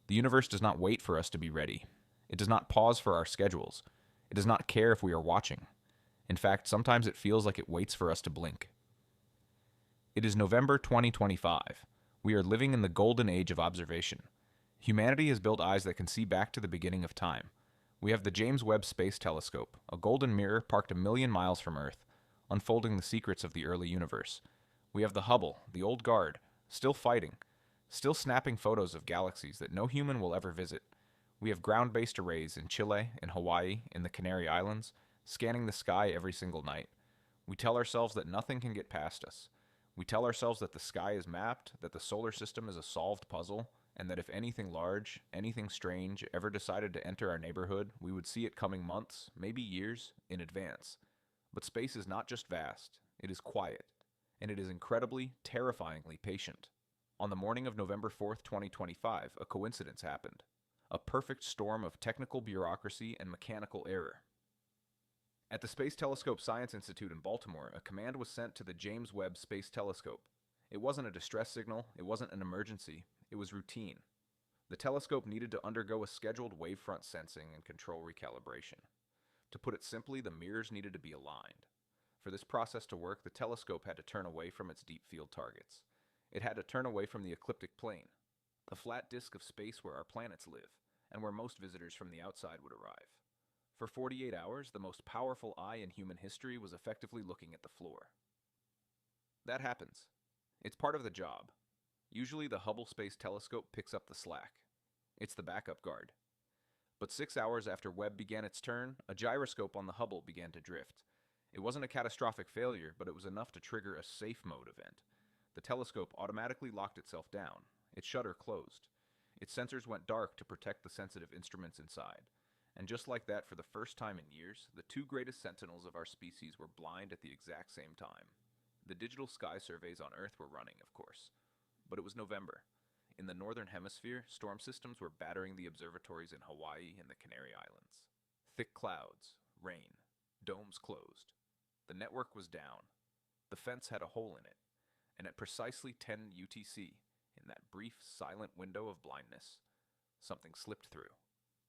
The universe does not wait for us to be ready. It does not pause for our schedules. It does not care if we are watching. In fact, sometimes it feels like it waits for us to blink. It is November 2025. We are living in the golden age of observation. Humanity has built eyes that can see back to the beginning of time. We have the James Webb Space Telescope, a golden mirror parked a million miles from Earth, unfolding the secrets of the early universe. We have the Hubble, the old guard, still fighting, still snapping photos of galaxies that no human will ever visit. We have ground-based arrays in Chile, in Hawaii, in the Canary Islands, scanning the sky every single night. We tell ourselves that nothing can get past us. We tell ourselves that the sky is mapped, that the solar system is a solved puzzle, and that if anything large, anything strange, ever decided to enter our neighborhood, we would see it coming months, maybe years, in advance. But space is not just vast, it is quiet, and it is incredibly, terrifyingly patient. On the morning of November 4th, 2025, a coincidence happened. A perfect storm of technical bureaucracy and mechanical error. At the Space Telescope Science Institute in Baltimore, a command was sent to the James Webb Space Telescope. It wasn't a distress signal, it wasn't an emergency, it was routine. The telescope needed to undergo a scheduled wavefront sensing and control recalibration. To put it simply, the mirrors needed to be aligned. For this process to work, the telescope had to turn away from its deep field targets. It had to turn away from the ecliptic plane, the flat disk of space where our planets live, and where most visitors from the outside would arrive. For 48 hours, the most powerful eye in human history was effectively looking at the floor. That happens. It's part of the job. Usually the Hubble Space Telescope picks up the slack. It's the backup guard. But 6 hours after Webb began its turn, a gyroscope on the Hubble began to drift. It wasn't a catastrophic failure, but it was enough to trigger a safe mode event. The telescope automatically locked itself down. Its shutter closed. Its sensors went dark to protect the sensitive instruments inside. And just like that, for the first time in years, the two greatest sentinels of our species were blind at the exact same time. The digital sky surveys on Earth were running, of course. But it was November. In the northern hemisphere, storm systems were battering the observatories in Hawaii and the Canary Islands. Thick clouds, rain, domes closed. The network was down. The fence had a hole in it. And at precisely 10 UTC, in that brief, silent window of blindness, something slipped through.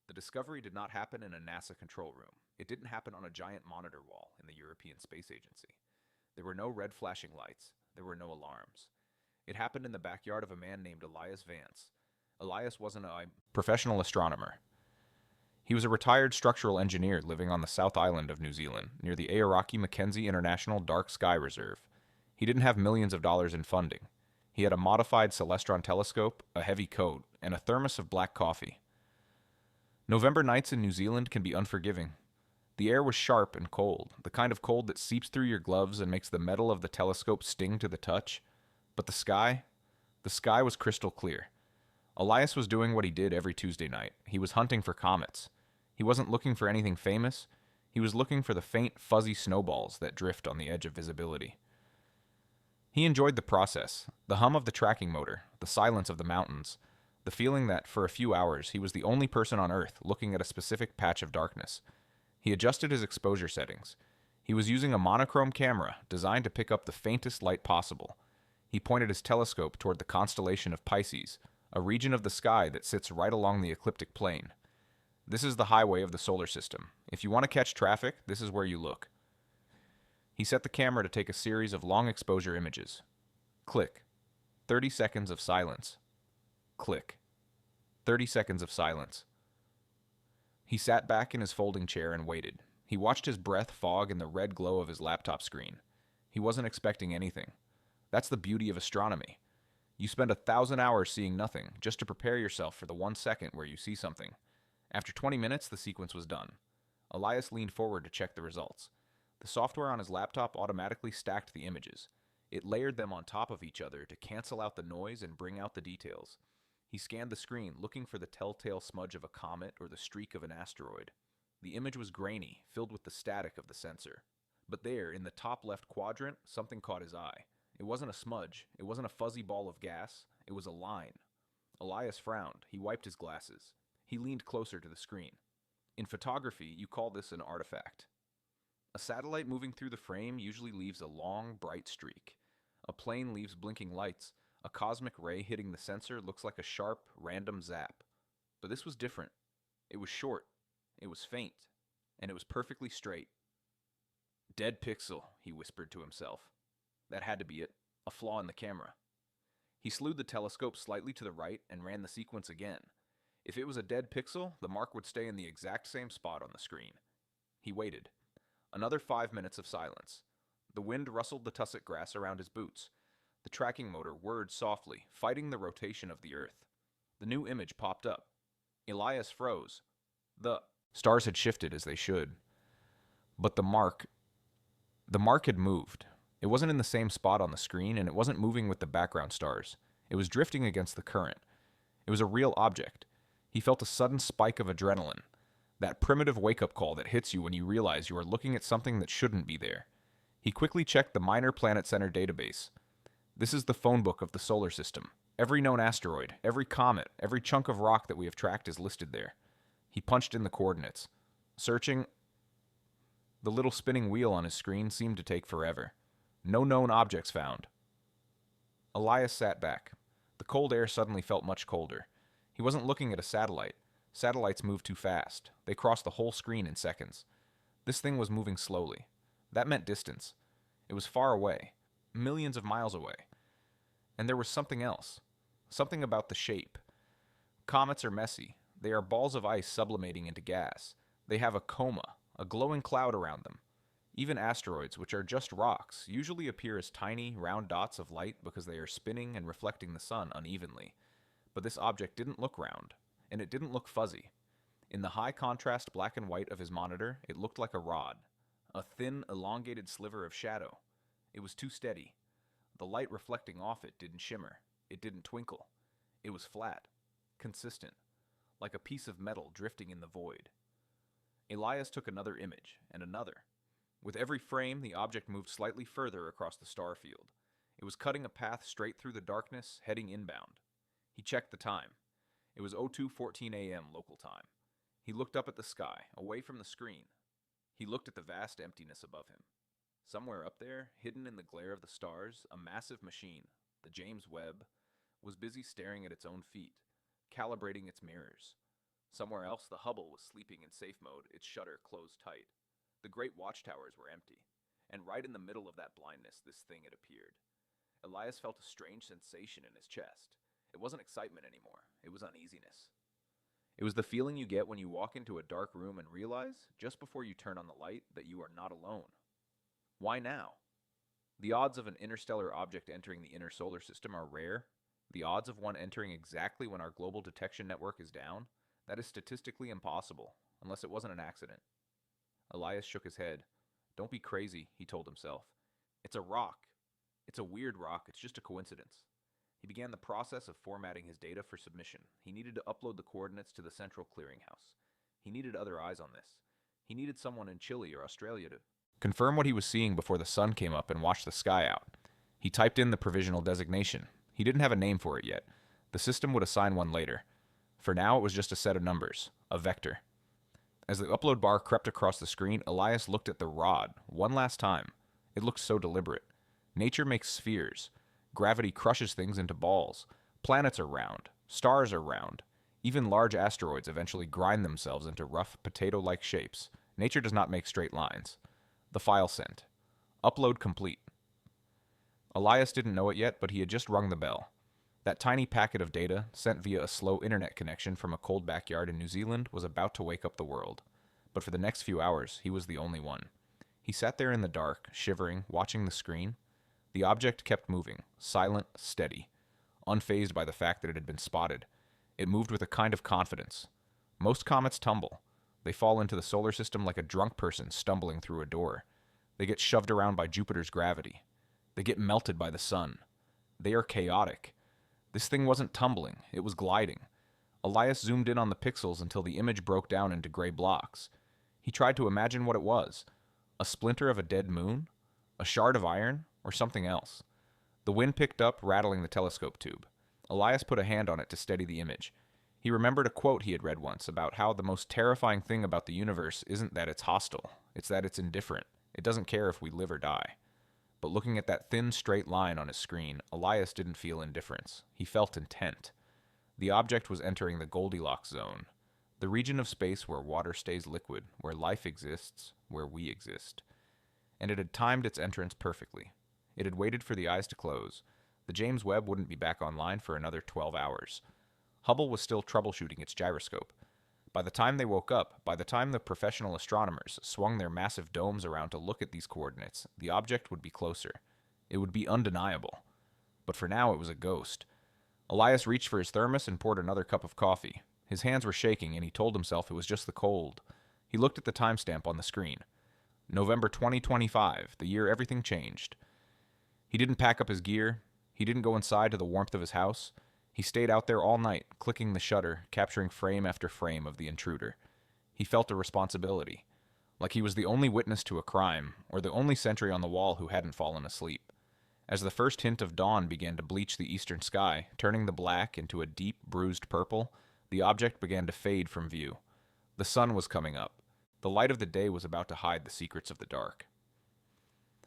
The discovery did not happen in a NASA control room. It didn't happen on a giant monitor wall in the European Space Agency. There were no red flashing lights. There were no alarms. It happened in the backyard of a man named Elias Vance. Elias wasn't a professional astronomer. He was a retired structural engineer living on the South Island of New Zealand, near the Aoraki Mackenzie International Dark Sky Reserve. He didn't have millions of dollars in funding. He had a modified Celestron telescope, a heavy coat, and a thermos of black coffee. November nights in New Zealand can be unforgiving. The air was sharp and cold, the kind of cold that seeps through your gloves and makes the metal of the telescope sting to the touch. But the sky was crystal clear. Elias was doing what he did every Tuesday night. He was hunting for comets. He wasn't looking for anything famous. He was looking for the faint, fuzzy snowballs that drift on the edge of visibility. He enjoyed the process, the hum of the tracking motor, the silence of the mountains, the feeling that, for a few hours, he was the only person on Earth looking at a specific patch of darkness. He adjusted his exposure settings. He was using a monochrome camera designed to pick up the faintest light possible. He pointed his telescope toward the constellation of Pisces, a region of the sky that sits right along the ecliptic plane. This is the highway of the solar system. If you want to catch traffic, this is where you look. He set the camera to take a series of long exposure images. Click. 30 seconds of silence. Click. 30 seconds of silence. He sat back in his folding chair and waited. He watched his breath fog in the red glow of his laptop screen. He wasn't expecting anything. That's the beauty of astronomy. You spend 1,000 hours seeing nothing, just to prepare yourself for the 1 second where you see something. After 20 minutes, the sequence was done. Elias leaned forward to check the results. The software on his laptop automatically stacked the images. It layered them on top of each other to cancel out the noise and bring out the details. He scanned the screen, looking for the telltale smudge of a comet or the streak of an asteroid. The image was grainy, filled with the static of the sensor. But there, in the top left quadrant, something caught his eye. It wasn't a smudge. It wasn't a fuzzy ball of gas. It was a line. Elias frowned. He wiped his glasses. He leaned closer to the screen. In photography, you call this an artifact. A satellite moving through the frame usually leaves a long, bright streak. A plane leaves blinking lights. A cosmic ray hitting the sensor looks like a sharp, random zap. But this was different. It was short, it was faint, and it was perfectly straight. Dead pixel, he whispered to himself. That had to be it, a flaw in the camera. He slewed the telescope slightly to the right and ran the sequence again. If it was a dead pixel, the mark would stay in the exact same spot on the screen. He waited. Another 5 minutes of silence. The wind rustled the tussock grass around his boots. The tracking motor whirred softly, fighting the rotation of the Earth. The new image popped up. Elias froze. The stars had shifted as they should. But the mark had moved. It wasn't in the same spot on the screen, and it wasn't moving with the background stars. It was drifting against the current. It was a real object. He felt a sudden spike of adrenaline. That primitive wake-up call that hits you when you realize you are looking at something that shouldn't be there. He quickly checked the Minor Planet Center database. This is the phone book of the solar system. Every known asteroid, every comet, every chunk of rock that we have tracked is listed there. He punched in the coordinates. Searching. The little spinning wheel on his screen seemed to take forever. No known objects found. Elias sat back. The cold air suddenly felt much colder. He wasn't looking at a satellite. Satellites move too fast. They cross the whole screen in seconds. This thing was moving slowly. That meant distance. It was far away. Millions of miles away. And there was something else. Something about the shape. Comets are messy. They are balls of ice sublimating into gas. They have a coma, a glowing cloud around them. Even asteroids, which are just rocks, usually appear as tiny, round dots of light because they are spinning and reflecting the sun unevenly. But this object didn't look round, and it didn't look fuzzy. In the high contrast black and white of his monitor, it looked like a rod, a thin, elongated sliver of shadow. It was too steady. The light reflecting off it didn't shimmer. It didn't twinkle. It was flat, consistent, like a piece of metal drifting in the void. Elias took another image, and another. With every frame, the object moved slightly further across the star field. It was cutting a path straight through the darkness, heading inbound. He checked the time. It was 02:14 a.m. local time. He looked up at the sky, away from the screen. He looked at the vast emptiness above him. Somewhere up there, hidden in the glare of the stars, a massive machine, the James Webb, was busy staring at its own feet, calibrating its mirrors. Somewhere else, the Hubble was sleeping in safe mode, its shutter closed tight. The great watchtowers were empty, and right in the middle of that blindness, this thing had appeared. Elias felt a strange sensation in his chest. It wasn't excitement anymore, it was uneasiness. It was the feeling you get when you walk into a dark room and realize, just before you turn on the light, that you are not alone. Why now? The odds of an interstellar object entering the inner solar system are rare. The odds of one entering exactly when our global detection network is down, that is statistically impossible, unless it wasn't an accident. Elias shook his head. Don't be crazy, he told himself. It's a rock. It's a weird rock, it's just a coincidence. He began the process of formatting his data for submission. He needed to upload the coordinates to the central clearinghouse. He needed other eyes on this. He needed someone in Chile or Australia to confirm what he was seeing before the sun came up and washed the sky out. He typed in the provisional designation. He didn't have a name for it yet. The system would assign one later. For now, it was just a set of numbers, a vector. As the upload bar crept across the screen, Elias looked at the rod one last time. It looked so deliberate. Nature makes spheres. Gravity crushes things into balls. Planets are round. Stars are round. Even large asteroids eventually grind themselves into rough, potato-like shapes. Nature does not make straight lines. The file sent. Upload complete. Elias didn't know it yet, but he had just rung the bell. That tiny packet of data, sent via a slow internet connection from a cold backyard in New Zealand, was about to wake up the world. But for the next few hours, he was the only one. He sat there in the dark, shivering, watching the screen. The object kept moving, silent, steady, unfazed by the fact that it had been spotted. It moved with a kind of confidence. Most comets tumble. They fall into the solar system like a drunk person stumbling through a door. They get shoved around by Jupiter's gravity. They get melted by the sun. They are chaotic. This thing wasn't tumbling, it was gliding. Elias zoomed in on the pixels until the image broke down into gray blocks. He tried to imagine what it was. A splinter of a dead moon? A shard of iron? Or something else? The wind picked up, rattling the telescope tube. Elias put a hand on it to steady the image. He remembered a quote he had read once about how the most terrifying thing about the universe isn't that it's hostile, it's that it's indifferent. It doesn't care if we live or die. But looking at that thin, straight line on his screen, Elias didn't feel indifference. He felt intent. The object was entering the Goldilocks zone, the region of space where water stays liquid, where life exists, where we exist. And it had timed its entrance perfectly. It had waited for the eyes to close. The James Webb wouldn't be back online for another 12 hours. Hubble was still troubleshooting its gyroscope. By the time they woke up, by the time the professional astronomers swung their massive domes around to look at these coordinates, the object would be closer. It would be undeniable. But for now, it was a ghost. Elias reached for his thermos and poured another cup of coffee. His hands were shaking, and he told himself it was just the cold. He looked at the timestamp on the screen. November 2025, the year everything changed. He didn't pack up his gear. He didn't go inside to the warmth of his house. He stayed out there all night, clicking the shutter, capturing frame after frame of the intruder. He felt a responsibility, like he was the only witness to a crime, or the only sentry on the wall who hadn't fallen asleep. As the first hint of dawn began to bleach the eastern sky, turning the black into a deep, bruised purple, the object began to fade from view. The sun was coming up. The light of the day was about to hide the secrets of the dark.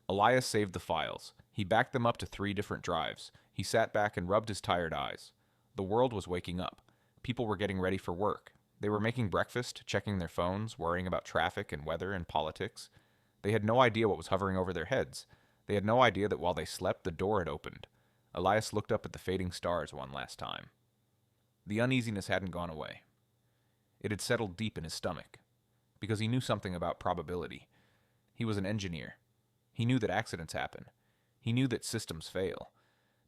Elias saved the files. He backed them up to 3 different drives. He sat back and rubbed his tired eyes. The world was waking up. People were getting ready for work. They were making breakfast, checking their phones, worrying about traffic and weather and politics. They had no idea what was hovering over their heads. They had no idea that while they slept, the door had opened. Elias looked up at the fading stars one last time. The uneasiness hadn't gone away. It had settled deep in his stomach, because he knew something about probability. He was an engineer. He knew that accidents happen. He knew that systems fail.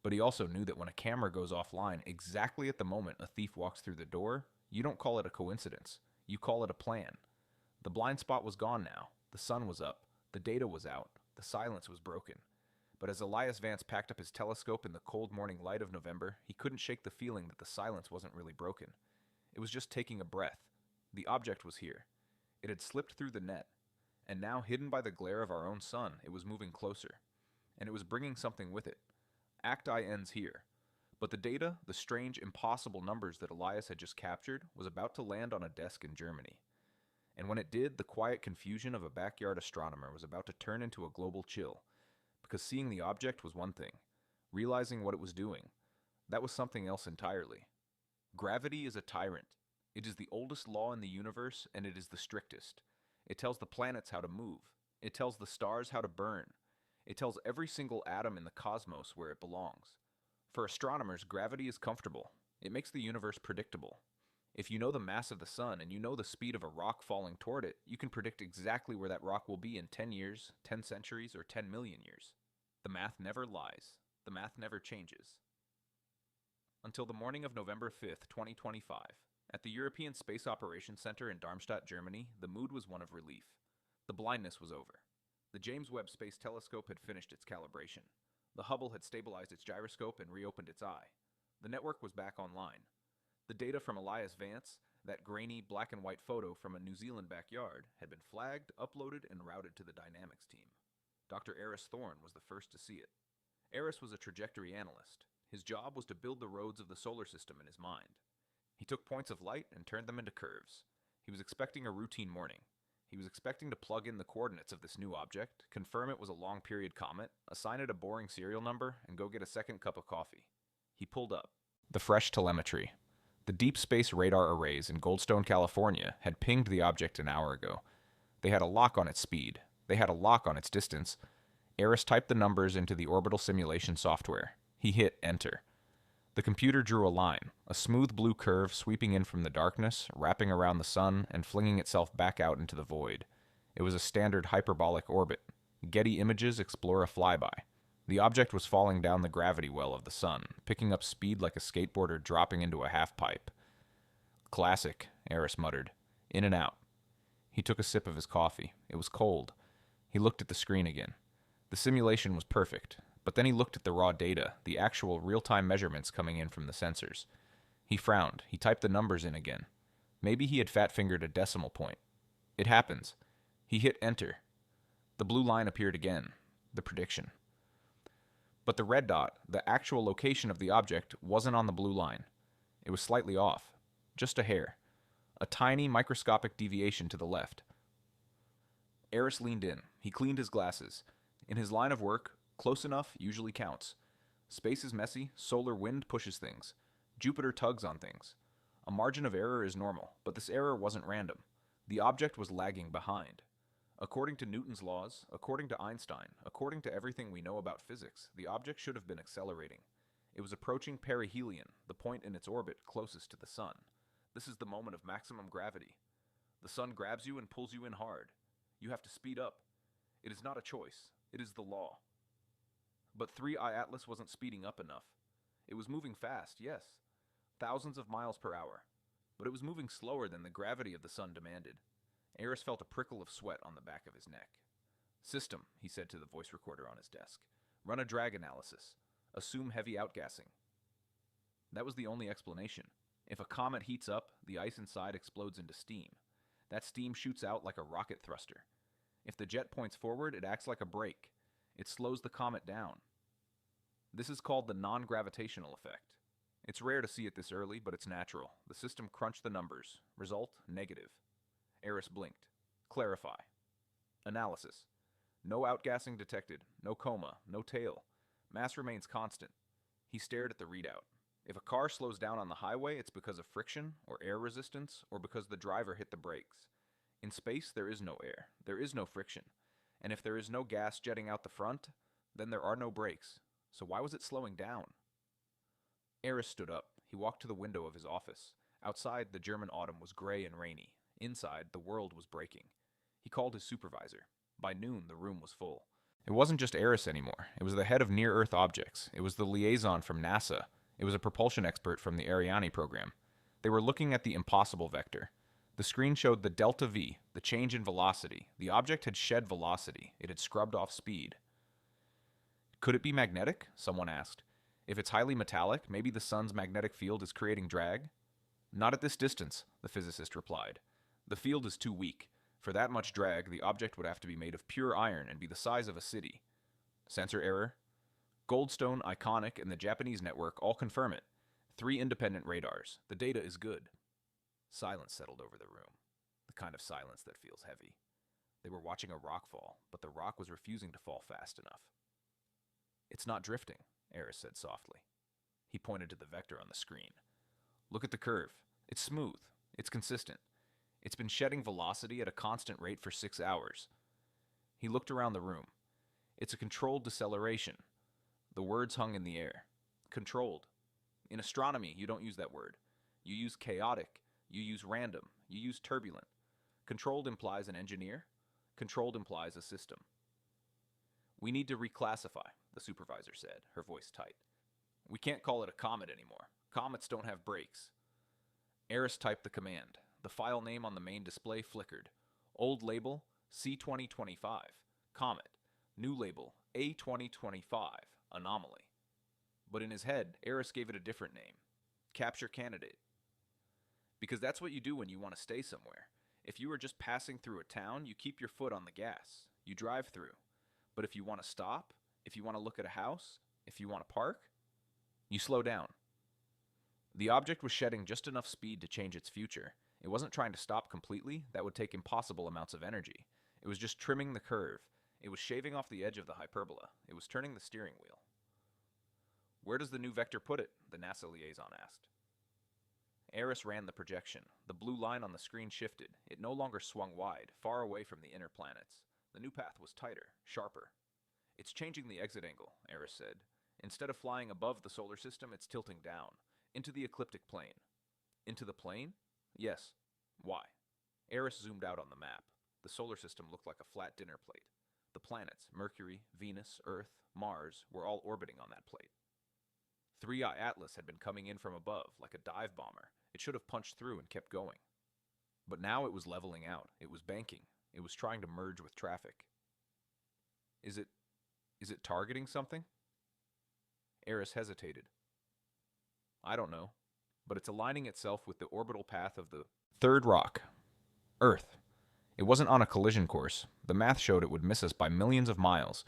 But he also knew that when a camera goes offline, exactly at the moment a thief walks through the door, you don't call it a coincidence. You call it a plan. The blind spot was gone now. The sun was up. The data was out. The silence was broken. But as Elias Vance packed up his telescope in the cold morning light of November, he couldn't shake the feeling that the silence wasn't really broken. It was just taking a breath. The object was here. It had slipped through the net, and now, hidden by the glare of our own sun, it was moving closer. And it was bringing something with it. Act I ends here. But the data, the strange, impossible numbers that Elias had just captured, was about to land on a desk in Germany. And when it did, the quiet confusion of a backyard astronomer was about to turn into a global chill. Because seeing the object was one thing. Realizing what it was doing, that was something else entirely. Gravity is a tyrant. It is the oldest law in the universe, and it is the strictest. It tells the planets how to move. It tells the stars how to burn. It tells every single atom in the cosmos where it belongs. For astronomers, gravity is comfortable. It makes the universe predictable. If you know the mass of the sun and you know the speed of a rock falling toward it, you can predict exactly where that rock will be in 10 years, 10 centuries, or 10 million years. The math never lies. The math never changes. Until the morning of November 5th, 2025, at the European Space Operations Center in Darmstadt, Germany, the mood was one of relief. The blindness was over. The James Webb Space Telescope had finished its calibration. The Hubble had stabilized its gyroscope and reopened its eye. The network was back online. The data from Elias Vance, that grainy black and white photo from a New Zealand backyard, had been flagged, uploaded, and routed to the dynamics team. Dr. Eris Thorne was the first to see it. Eris was a trajectory analyst. His job was to build the roads of the solar system in his mind. He took points of light and turned them into curves. He was expecting a routine morning. He was expecting to plug in the coordinates of this new object, confirm it was a long-period comet, assign it a boring serial number, and go get a second cup of coffee. He pulled up. The fresh telemetry. The deep space radar arrays in Goldstone, California, had pinged the object an hour ago. They had a lock on its speed. They had a lock on its distance. Eris typed the numbers into the orbital simulation software. He hit enter. The computer drew a line, a smooth blue curve sweeping in from the darkness, wrapping around the sun, and flinging itself back out into the void. It was a standard hyperbolic orbit. Getty Images explore a flyby. The object was falling down the gravity well of the sun, picking up speed like a skateboarder dropping into a half-pipe. Classic, Eris muttered. In and out. He took a sip of his coffee. It was cold. He looked at the screen again. The simulation was perfect, but then he looked at the raw data, the actual real-time measurements coming in from the sensors. He frowned. He typed the numbers in again. Maybe he had fat-fingered a decimal point. It happens. He hit enter. The blue line appeared again. The prediction. But the red dot, the actual location of the object, wasn't on the blue line. It was slightly off. Just a hair. A tiny, microscopic deviation to the left. Eris leaned in. He cleaned his glasses. In his line of work, close enough usually counts. Space is messy, solar wind pushes things. Jupiter tugs on things. A margin of error is normal, but this error wasn't random. The object was lagging behind. According to Newton's laws, according to Einstein, according to everything we know about physics, the object should have been accelerating. It was approaching perihelion, the point in its orbit closest to the sun. This is the moment of maximum gravity. The sun grabs you and pulls you in hard. You have to speed up. It is not a choice. It is the law. But 3I Atlas wasn't speeding up enough. It was moving fast, yes, thousands of miles per hour, but it was moving slower than the gravity of the sun demanded. Eris felt a prickle of sweat on the back of his neck. System, he said to the voice recorder on his desk. Run a drag analysis. Assume heavy outgassing. That was the only explanation. If a comet heats up, the ice inside explodes into steam. That steam shoots out like a rocket thruster. If the jet points forward, it acts like a brake. It slows the comet down. This is called the non-gravitational effect. It's rare to see it this early, but it's natural. The system crunched the numbers. Result, negative. Eris blinked. Clarify. Analysis. No outgassing detected. No coma. No tail. Mass remains constant. He stared at the readout. If a car slows down on the highway, it's because of friction, or air resistance, or because the driver hit the brakes. In space, there is no air. There is no friction. And if there is no gas jetting out the front, then there are no brakes. So why was it slowing down? Eris stood up. He walked to the window of his office. Outside, the German autumn was gray and rainy. Inside, the world was breaking. He called his supervisor. By noon, the room was full. It wasn't just Eris anymore. It was the head of near-Earth objects. It was the liaison from NASA. It was a propulsion expert from the Ariane program. They were looking at the impossible vector. The screen showed the delta V, the change in velocity. The object had shed velocity. It had scrubbed off speed. Could it be magnetic? Someone asked. If it's highly metallic, maybe the sun's magnetic field is creating drag? Not at this distance, the physicist replied. The field is too weak. For that much drag, the object would have to be made of pure iron and be the size of a city. Sensor error? Goldstone, Iconic, and the Japanese network all confirm it. 3 independent radars. The data is good. Silence settled over the room. The kind of silence that feels heavy. They were watching a rock fall, but the rock was refusing to fall fast enough. It's not drifting, Eris said softly. He pointed to the vector on the screen. Look at the curve. It's smooth. It's consistent. It's been shedding velocity at a constant rate for 6 hours. He looked around the room. It's a controlled deceleration. The words hung in the air. Controlled. In astronomy, you don't use that word. You use chaotic. You use random. You use turbulent. Controlled implies an engineer. Controlled implies a system. We need to reclassify, the supervisor said, her voice tight. We can't call it a comet anymore. Comets don't have brakes. Eris typed the command. The file name on the main display flickered. Old label, C2025, comet. New label, A2025, anomaly. But in his head, Eris gave it a different name. Capture candidate. Because that's what you do when you want to stay somewhere. If you are just passing through a town, you keep your foot on the gas. You drive through. But if you want to stop, if you want to look at a house, if you want to park, you slow down. The object was shedding just enough speed to change its future. It wasn't trying to stop completely. That would take impossible amounts of energy. It was just trimming the curve. It was shaving off the edge of the hyperbola. It was turning the steering wheel. Where does the new vector put it? The NASA liaison asked. Eris ran the projection. The blue line on the screen shifted. It no longer swung wide, far away from the inner planets. The new path was tighter, sharper. It's changing the exit angle, Eris said. Instead of flying above the solar system, it's tilting down, into the ecliptic plane. Into the plane? Yes. Why? Eris zoomed out on the map. The solar system looked like a flat dinner plate. The planets, Mercury, Venus, Earth, Mars, were all orbiting on that plate. 3I Atlas had been coming in from above, like a dive bomber. It should have punched through and kept going. But now it was leveling out. It was banking. It was trying to merge with traffic. Is it targeting something? Eris hesitated. I don't know, but it's aligning itself with the orbital path of the third rock, Earth. It wasn't on a collision course. The math showed it would miss us by millions of miles,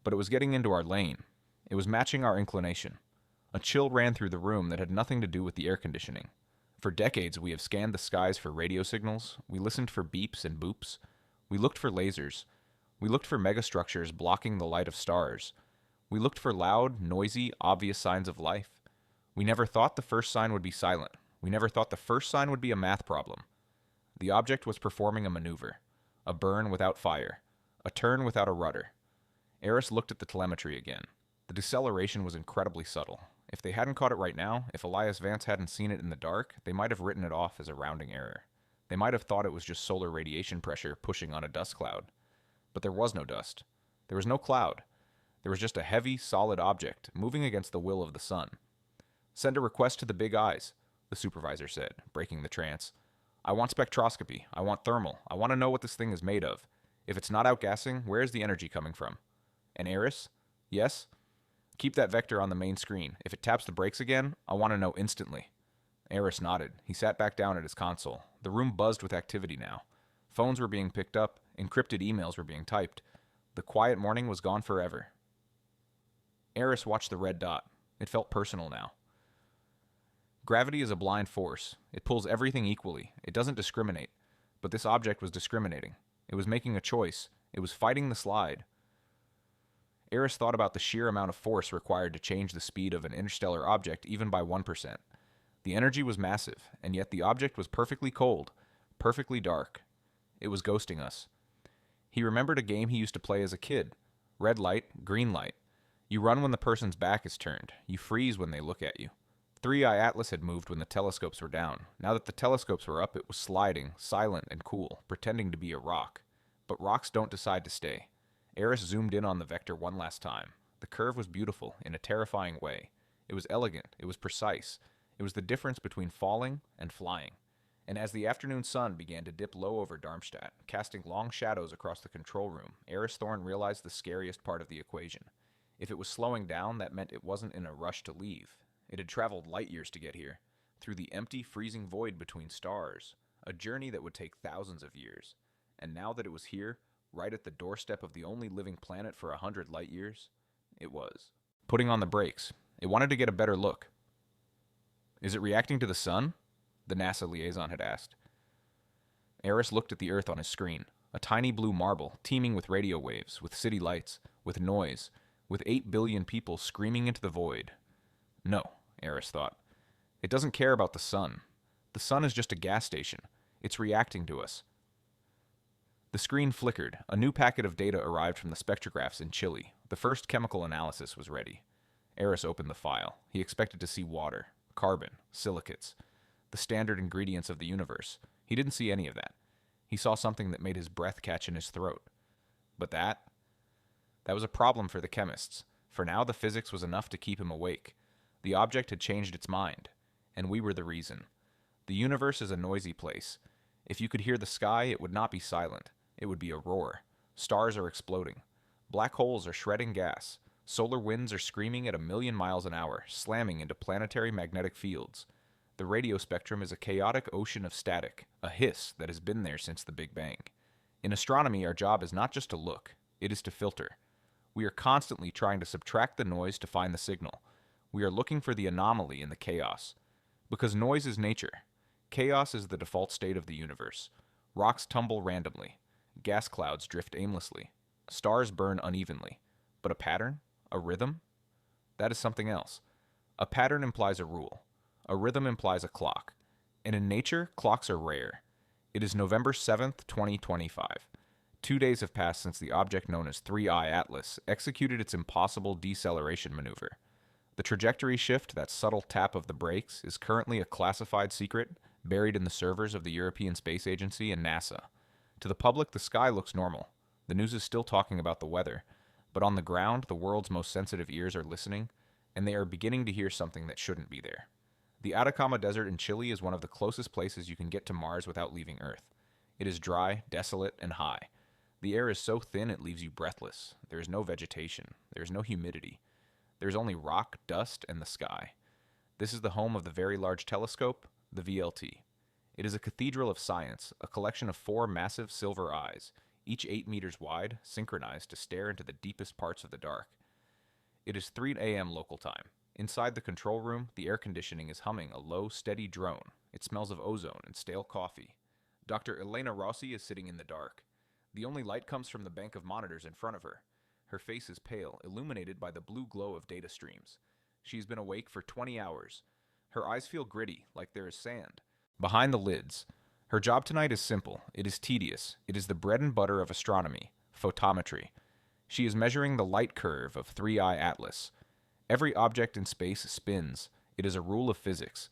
but it was getting into our lane. It was matching our inclination. A chill ran through the room that had nothing to do with the air conditioning. For decades, we have scanned the skies for radio signals. We listened for beeps and boops. We looked for lasers. We looked for megastructures blocking the light of stars. We looked for loud, noisy, obvious signs of life. We never thought the first sign would be silent. We never thought the first sign would be a math problem. The object was performing a maneuver. A burn without fire. A turn without a rudder. Eris looked at the telemetry again. The deceleration was incredibly subtle. If they hadn't caught it right now, if Elias Vance hadn't seen it in the dark, they might have written it off as a rounding error. They might have thought it was just solar radiation pressure pushing on a dust cloud. But there was no dust. There was no cloud. There was just a heavy, solid object moving against the will of the sun. "Send a request to the big eyes," the supervisor said, breaking the trance. "I want spectroscopy. I want thermal. I want to know what this thing is made of. If it's not outgassing, where is the energy coming from?" "And Eris?" "Yes?" "Keep that vector on the main screen. If it taps the brakes again, I want to know instantly." Eris nodded. He sat back down at his console. The room buzzed with activity now. Phones were being picked up. Encrypted emails were being typed. The quiet morning was gone forever. Eris watched the red dot. It felt personal now. Gravity is a blind force. It pulls everything equally. It doesn't discriminate. But this object was discriminating. It was making a choice. It was fighting the slide. Eris thought about the sheer amount of force required to change the speed of an interstellar object even by 1%. The energy was massive, and yet the object was perfectly cold, perfectly dark. It was ghosting us. He remembered a game he used to play as a kid. Red light, green light. You run when the person's back is turned. You freeze when they look at you. 3i Atlas had moved when the telescopes were down. Now that the telescopes were up, it was sliding, silent and cool, pretending to be a rock. But rocks don't decide to stay. Eris zoomed in on the vector one last time. The curve was beautiful, in a terrifying way. It was elegant. It was precise. It was the difference between falling and flying. And as the afternoon sun began to dip low over Darmstadt, casting long shadows across the control room, Eris Thorne realized the scariest part of the equation. If it was slowing down, that meant it wasn't in a rush to leave. It had traveled light years to get here, through the empty, freezing void between stars, a journey that would take thousands of years. And now that it was here, right at the doorstep of the only living planet for 100 light years, it was. Putting on the brakes, it wanted to get a better look. "Is it reacting to the sun?" the NASA liaison had asked. Eris looked at the Earth on his screen, a tiny blue marble teeming with radio waves, with city lights, with noise, with 8 billion people screaming into the void. No, Eris thought. It doesn't care about the sun. The sun is just a gas station. It's reacting to us. The screen flickered. A new packet of data arrived from the spectrographs in Chile. The first chemical analysis was ready. Eris opened the file. He expected to see water, carbon, silicates, the standard ingredients of the universe. He didn't see any of that. He saw something that made his breath catch in his throat. But that was a problem for the chemists. For now, the physics was enough to keep him awake. The object had changed its mind, and we were the reason. The universe is a noisy place. If you could hear the sky, it would not be silent. It would be a roar. Stars are exploding. Black holes are shredding gas. Solar winds are screaming at 1,000,000 miles an hour, slamming into planetary magnetic fields. The radio spectrum is a chaotic ocean of static, a hiss that has been there since the Big Bang. In astronomy, our job is not just to look, it is to filter. We are constantly trying to subtract the noise to find the signal. We are looking for the anomaly in the chaos. Because noise is nature. Chaos is the default state of the universe. Rocks tumble randomly. Gas clouds drift aimlessly. Stars burn unevenly. But a pattern? A rhythm? That is something else. A pattern implies a rule. A rhythm implies a clock. And in nature, clocks are rare. It is November 7th, 2025. 2 days have passed since the object known as 3i Atlas executed its impossible deceleration maneuver. The trajectory shift, that subtle tap of the brakes, is currently a classified secret buried in the servers of the European Space Agency and NASA. To the public, the sky looks normal. The news is still talking about the weather, but on the ground, the world's most sensitive ears are listening, and they are beginning to hear something that shouldn't be there. The Atacama Desert in Chile is one of the closest places you can get to Mars without leaving Earth. It is dry, desolate, and high. The air is so thin it leaves you breathless. There is no vegetation. There is no humidity. There is only rock, dust, and the sky. This is the home of the Very Large Telescope, the VLT. It is a cathedral of science, a collection of 4 massive silver eyes, each 8 meters wide, synchronized to stare into the deepest parts of the dark. It is 3 a.m. local time. Inside the control room, the air conditioning is humming a low, steady drone. It smells of ozone and stale coffee. Dr. Elena Rossi is sitting in the dark. The only light comes from the bank of monitors in front of her. Her face is pale, illuminated by the blue glow of data streams. She's been awake for 20 hours. Her eyes feel gritty, like there is sand behind the lids. Her job tonight is simple. It is tedious. It is the bread and butter of astronomy, photometry. She is measuring the light curve of 3I Atlas. Every object in space spins. It is a rule of physics.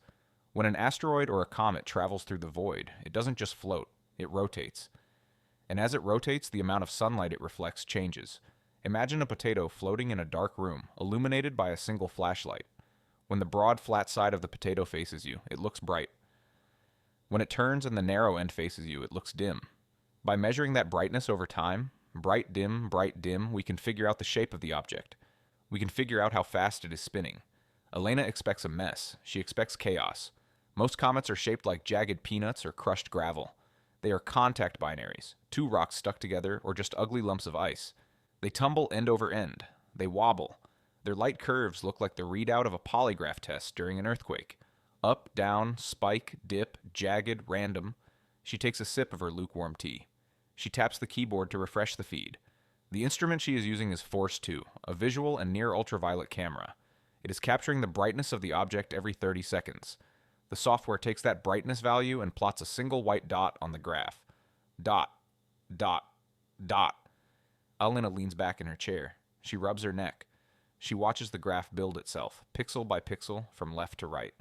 When an asteroid or a comet travels through the void, it doesn't just float, it rotates. And as it rotates, the amount of sunlight it reflects changes. Imagine a potato floating in a dark room, illuminated by a single flashlight. When the broad, flat side of the potato faces you, it looks bright. When it turns and the narrow end faces you, it looks dim. By measuring that brightness over time, bright, dim, we can figure out the shape of the object. We can figure out how fast it is spinning. Elena expects a mess. She expects chaos. Most comets are shaped like jagged peanuts or crushed gravel. They are contact binaries, two rocks stuck together or just ugly lumps of ice. They tumble end over end. They wobble. Their light curves look like the readout of a polygraph test during an earthquake. Up, down, spike, dip, jagged, random. She takes a sip of her lukewarm tea. She taps the keyboard to refresh the feed. The instrument she is using is Force 2, a visual and near ultraviolet camera. It is capturing the brightness of the object every 30 seconds. The software takes that brightness value and plots a single white dot on the graph. Dot, dot, dot. Alina leans back in her chair. She rubs her neck. She watches the graph build itself, pixel by pixel, from left to right.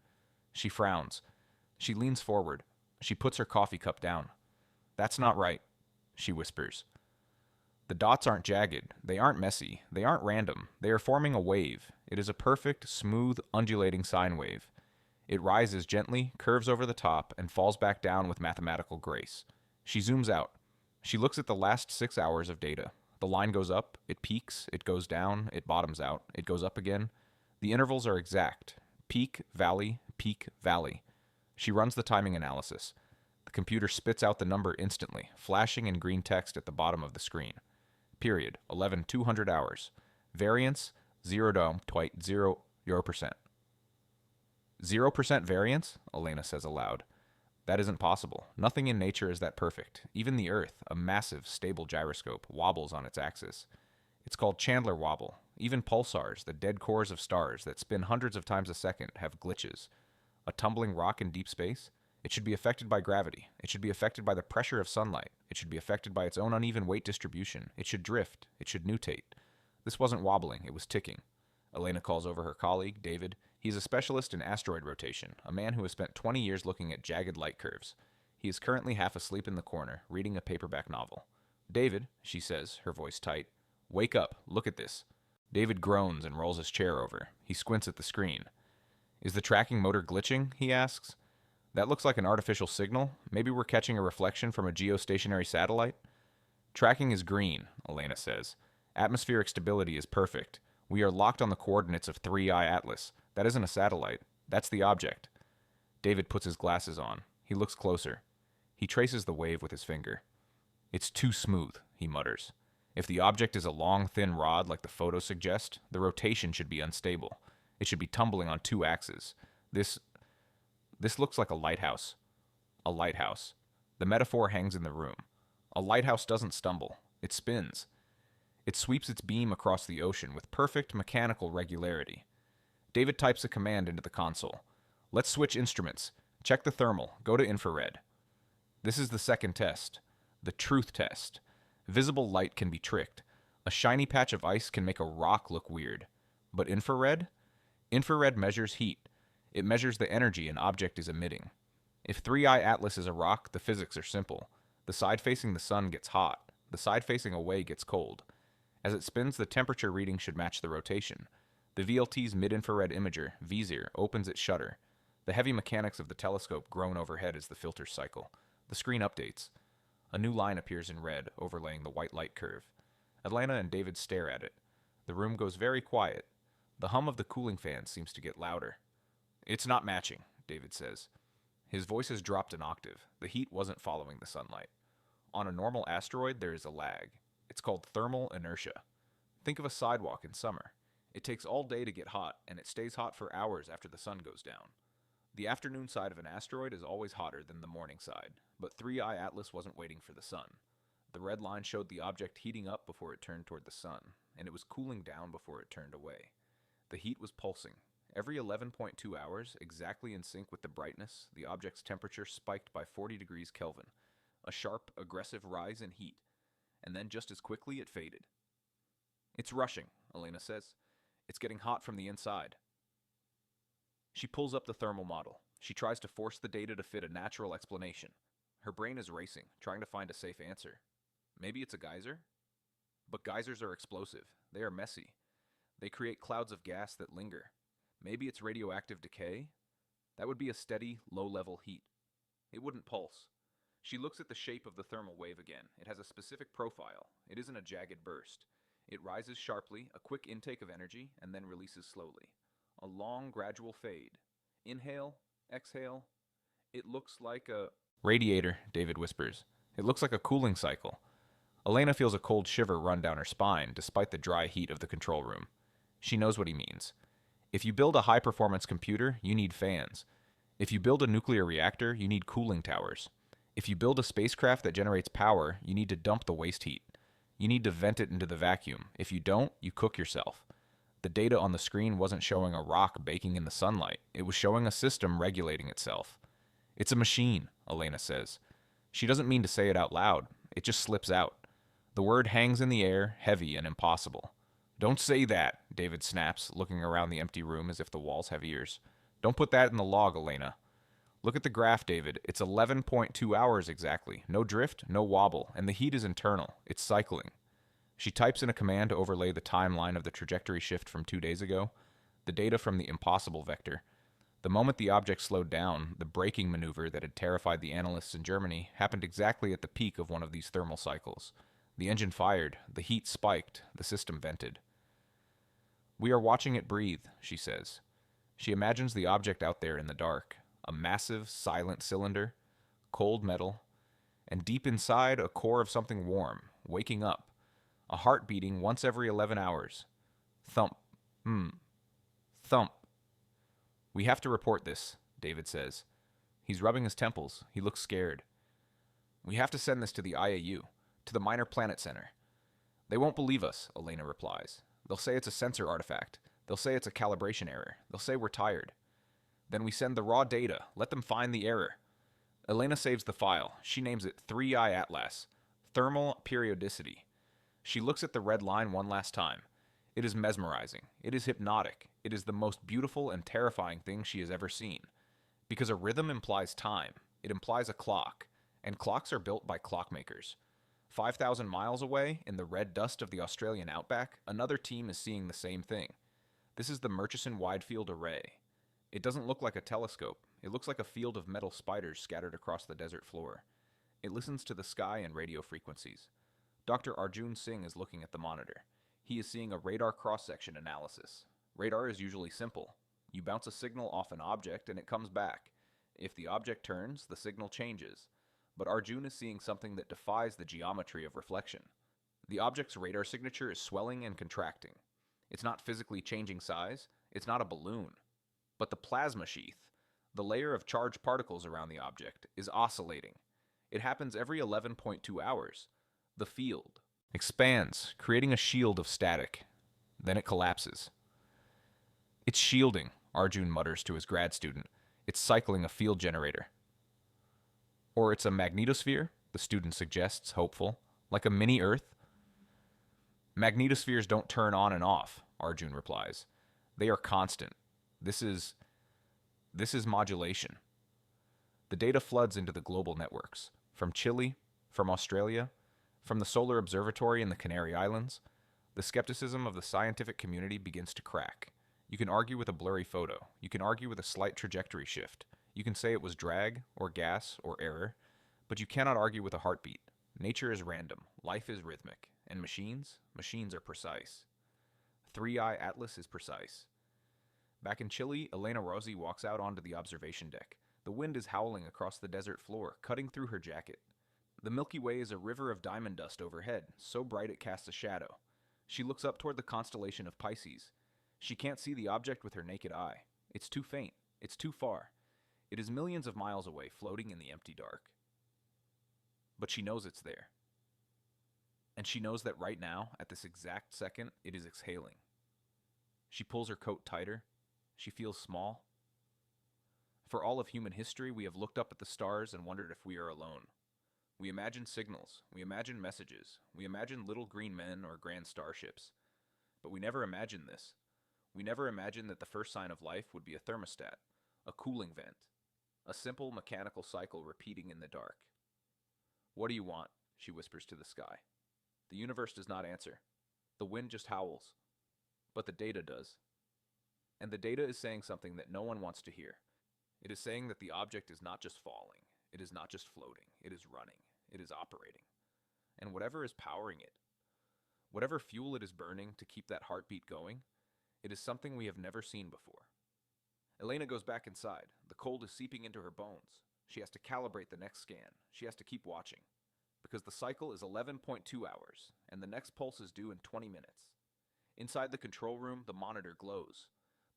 She frowns. She leans forward. She puts her coffee cup down. "That's not right," she whispers. The dots aren't jagged. They aren't messy. They aren't random. They are forming a wave. It is a perfect, smooth, undulating sine wave. It rises gently, curves over the top, and falls back down with mathematical grace. She zooms out. She looks at the last 6 hours of data. The line goes up, it peaks, it goes down, it bottoms out, it goes up again. The intervals are exact. Peak, valley, peak, valley. She runs the timing analysis. The computer spits out the number instantly, flashing in green text at the bottom of the screen. Period, 11,200 hours. Variance, 0.0%. 0% variance? Elena says aloud. That isn't possible. Nothing in nature is that perfect. Even the Earth, a massive, stable gyroscope, wobbles on its axis. It's called Chandler wobble. Even pulsars, the dead cores of stars that spin hundreds of times a second, have glitches. A tumbling rock in deep space? It should be affected by gravity. It should be affected by the pressure of sunlight. It should be affected by its own uneven weight distribution. It should drift. It should nutate. This wasn't wobbling, it was ticking. Elena calls over her colleague, David. He's a specialist in asteroid rotation, a man who has spent 20 years looking at jagged light curves. He is currently half asleep in the corner, reading a paperback novel. "David," she says, her voice tight, "wake up, look at this." David groans and rolls his chair over. He squints at the screen. "Is the tracking motor glitching?" he asks. "That looks like an artificial signal. Maybe we're catching a reflection from a geostationary satellite." "Tracking is green," Elena says. "Atmospheric stability is perfect. We are locked on the coordinates of 3I Atlas. That isn't a satellite. That's the object." David puts his glasses on. He looks closer. He traces the wave with his finger. "It's too smooth," he mutters. "If the object is a long, thin rod like the photos suggest, the rotation should be unstable. It should be tumbling on two axes. This looks like a lighthouse." A lighthouse. The metaphor hangs in the room. A lighthouse doesn't stumble. It spins. It sweeps its beam across the ocean with perfect mechanical regularity. David types a command into the console. "Let's switch instruments. Check the thermal. Go to infrared." This is the second test. The truth test. Visible light can be tricked. A shiny patch of ice can make a rock look weird. But infrared? Infrared measures heat. It measures the energy an object is emitting. If 3I Atlas is a rock, the physics are simple. The side facing the sun gets hot. The side facing away gets cold. As it spins, the temperature reading should match the rotation. The VLT's mid-infrared imager, VZIR, opens its shutter. The heavy mechanics of the telescope groan overhead as the filters cycle. The screen updates. A new line appears in red, overlaying the white light curve. Atlanta and David stare at it. The room goes very quiet. The hum of the cooling fan seems to get louder. "It's not matching," David says. His voice has dropped an octave. The heat wasn't following the sunlight. On a normal asteroid, there is a lag. It's called thermal inertia. Think of a sidewalk in summer. It takes all day to get hot, and it stays hot for hours after the sun goes down. The afternoon side of an asteroid is always hotter than the morning side, but 3I Atlas wasn't waiting for the sun. The red line showed the object heating up before it turned toward the sun, and it was cooling down before it turned away. The heat was pulsing. Every 11.2 hours, exactly in sync with the brightness, the object's temperature spiked by 40 degrees Kelvin, a sharp, aggressive rise in heat, and then just as quickly it faded. It's rushing, Elena says. It's getting hot from the inside. She pulls up the thermal model. She tries to force the data to fit a natural explanation. Her brain is racing, trying to find a safe answer. Maybe it's a geyser? But geysers are explosive. They are messy. They create clouds of gas that linger. Maybe it's radioactive decay? That would be a steady, low-level heat. It wouldn't pulse. She looks at the shape of the thermal wave again. It has a specific profile. It isn't a jagged burst. It rises sharply, a quick intake of energy, and then releases slowly. A long, gradual fade. Inhale, exhale. It looks like a radiator, David whispers. It looks like a cooling cycle. Elena feels a cold shiver run down her spine, despite the dry heat of the control room. She knows what he means. If you build a high-performance computer, you need fans. If you build a nuclear reactor, you need cooling towers. If you build a spacecraft that generates power, you need to dump the waste heat. You need to vent it into the vacuum. If you don't, you cook yourself. The data on the screen wasn't showing a rock baking in the sunlight. It was showing a system regulating itself. It's a machine, Elena says. She doesn't mean to say it out loud. It just slips out. The word hangs in the air, heavy and impossible. Don't say that, David snaps, looking around the empty room as if the walls have ears. Don't put that in the log, Elena. Look at the graph, David. It's 11.2 hours exactly. No drift, no wobble, and the heat is internal. It's cycling. She types in a command to overlay the timeline of the trajectory shift from 2 days ago, the data from the impossible vector. The moment the object slowed down, the braking maneuver that had terrified the analysts in Germany happened exactly at the peak of one of these thermal cycles. The engine fired, the heat spiked, the system vented. We are watching it breathe, she says. She imagines the object out there in the dark, a massive, silent cylinder, cold metal, and deep inside a core of something warm, waking up, a heart beating once every 11 hours. Thump. Thump. We have to report this, David says. He's rubbing his temples. He looks scared. We have to send this to the IAU, to the Minor Planet Center. They won't believe us, Elena replies. They'll say it's a sensor artifact. They'll say it's a calibration error. They'll say we're tired. Then we send the raw data. Let them find the error. Elena saves the file. She names it 3I Atlas, Thermal Periodicity. She looks at the red line one last time. It is mesmerizing. It is hypnotic. It is the most beautiful and terrifying thing she has ever seen. Because a rhythm implies time. It implies a clock. And clocks are built by clockmakers. 5,000 miles away, in the red dust of the Australian outback, another team is seeing the same thing. This is the Murchison Wide Field Array. It doesn't look like a telescope. It looks like a field of metal spiders scattered across the desert floor. It listens to the sky and radio frequencies. Dr. Arjun Singh is looking at the monitor. He is seeing a radar cross-section analysis. Radar is usually simple. You bounce a signal off an object and it comes back. If the object turns, the signal changes. But Arjun is seeing something that defies the geometry of reflection. The object's radar signature is swelling and contracting. It's not physically changing size. It's not a balloon. But the plasma sheath, the layer of charged particles around the object, is oscillating. It happens every 11.2 hours. The field expands, creating a shield of static. Then it collapses. It's shielding, Arjun mutters to his grad student. It's cycling a field generator. Or it's a magnetosphere, the student suggests, hopeful, like a mini-Earth. Magnetospheres don't turn on and off, Arjun replies. They are constant. This is modulation. The data floods into the global networks, from Chile, from Australia, from the Solar Observatory in the Canary Islands. The skepticism of the scientific community begins to crack. You can argue with a blurry photo. You can argue with a slight trajectory shift. You can say it was drag, or gas, or error, but you cannot argue with a heartbeat. Nature is random, life is rhythmic, and machines are precise. 3I Atlas is precise. Back in Chile, Elena Rossi walks out onto the observation deck. The wind is howling across the desert floor, cutting through her jacket. The Milky Way is a river of diamond dust overhead, so bright it casts a shadow. She looks up toward the constellation of Pisces. She can't see the object with her naked eye. It's too faint. It's too far. It is millions of miles away, floating in the empty dark. But she knows it's there. And she knows that right now, at this exact second, it is exhaling. She pulls her coat tighter. She feels small. For all of human history, we have looked up at the stars and wondered if we are alone. We imagine signals, we imagine messages, we imagine little green men or grand starships. But we never imagined this. We never imagined that the first sign of life would be a thermostat, a cooling vent, a simple mechanical cycle repeating in the dark. "What do you want?" she whispers to the sky. The universe does not answer. The wind just howls. But the data does. And the data is saying something that no one wants to hear. It is saying that the object is not just falling, it is not just floating, it is running, it is operating. And whatever is powering it, whatever fuel it is burning to keep that heartbeat going, it is something we have never seen before. Elena goes back inside. The cold is seeping into her bones. She has to calibrate the next scan. She has to keep watching. Because the cycle is 11.2 hours, and the next pulse is due in 20 minutes. Inside the control room, the monitor glows.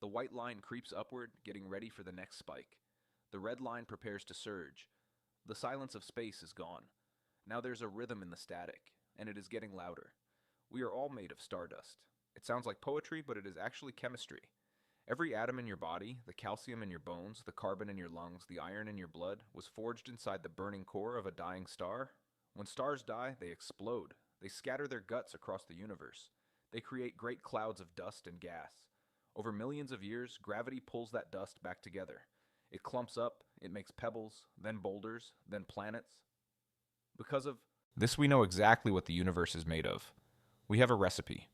The white line creeps upward, getting ready for the next spike. The red line prepares to surge. The silence of space is gone. Now there's a rhythm in the static, and it is getting louder. We are all made of stardust. It sounds like poetry, but it is actually chemistry. Every atom in your body, the calcium in your bones, the carbon in your lungs, the iron in your blood, was forged inside the burning core of a dying star. When stars die, they explode. They scatter their guts across the universe. They create great clouds of dust and gas. Over millions of years, gravity pulls that dust back together. It clumps up, it makes pebbles, then boulders, then planets. Because of this, we know exactly what the universe is made of. We have a recipe.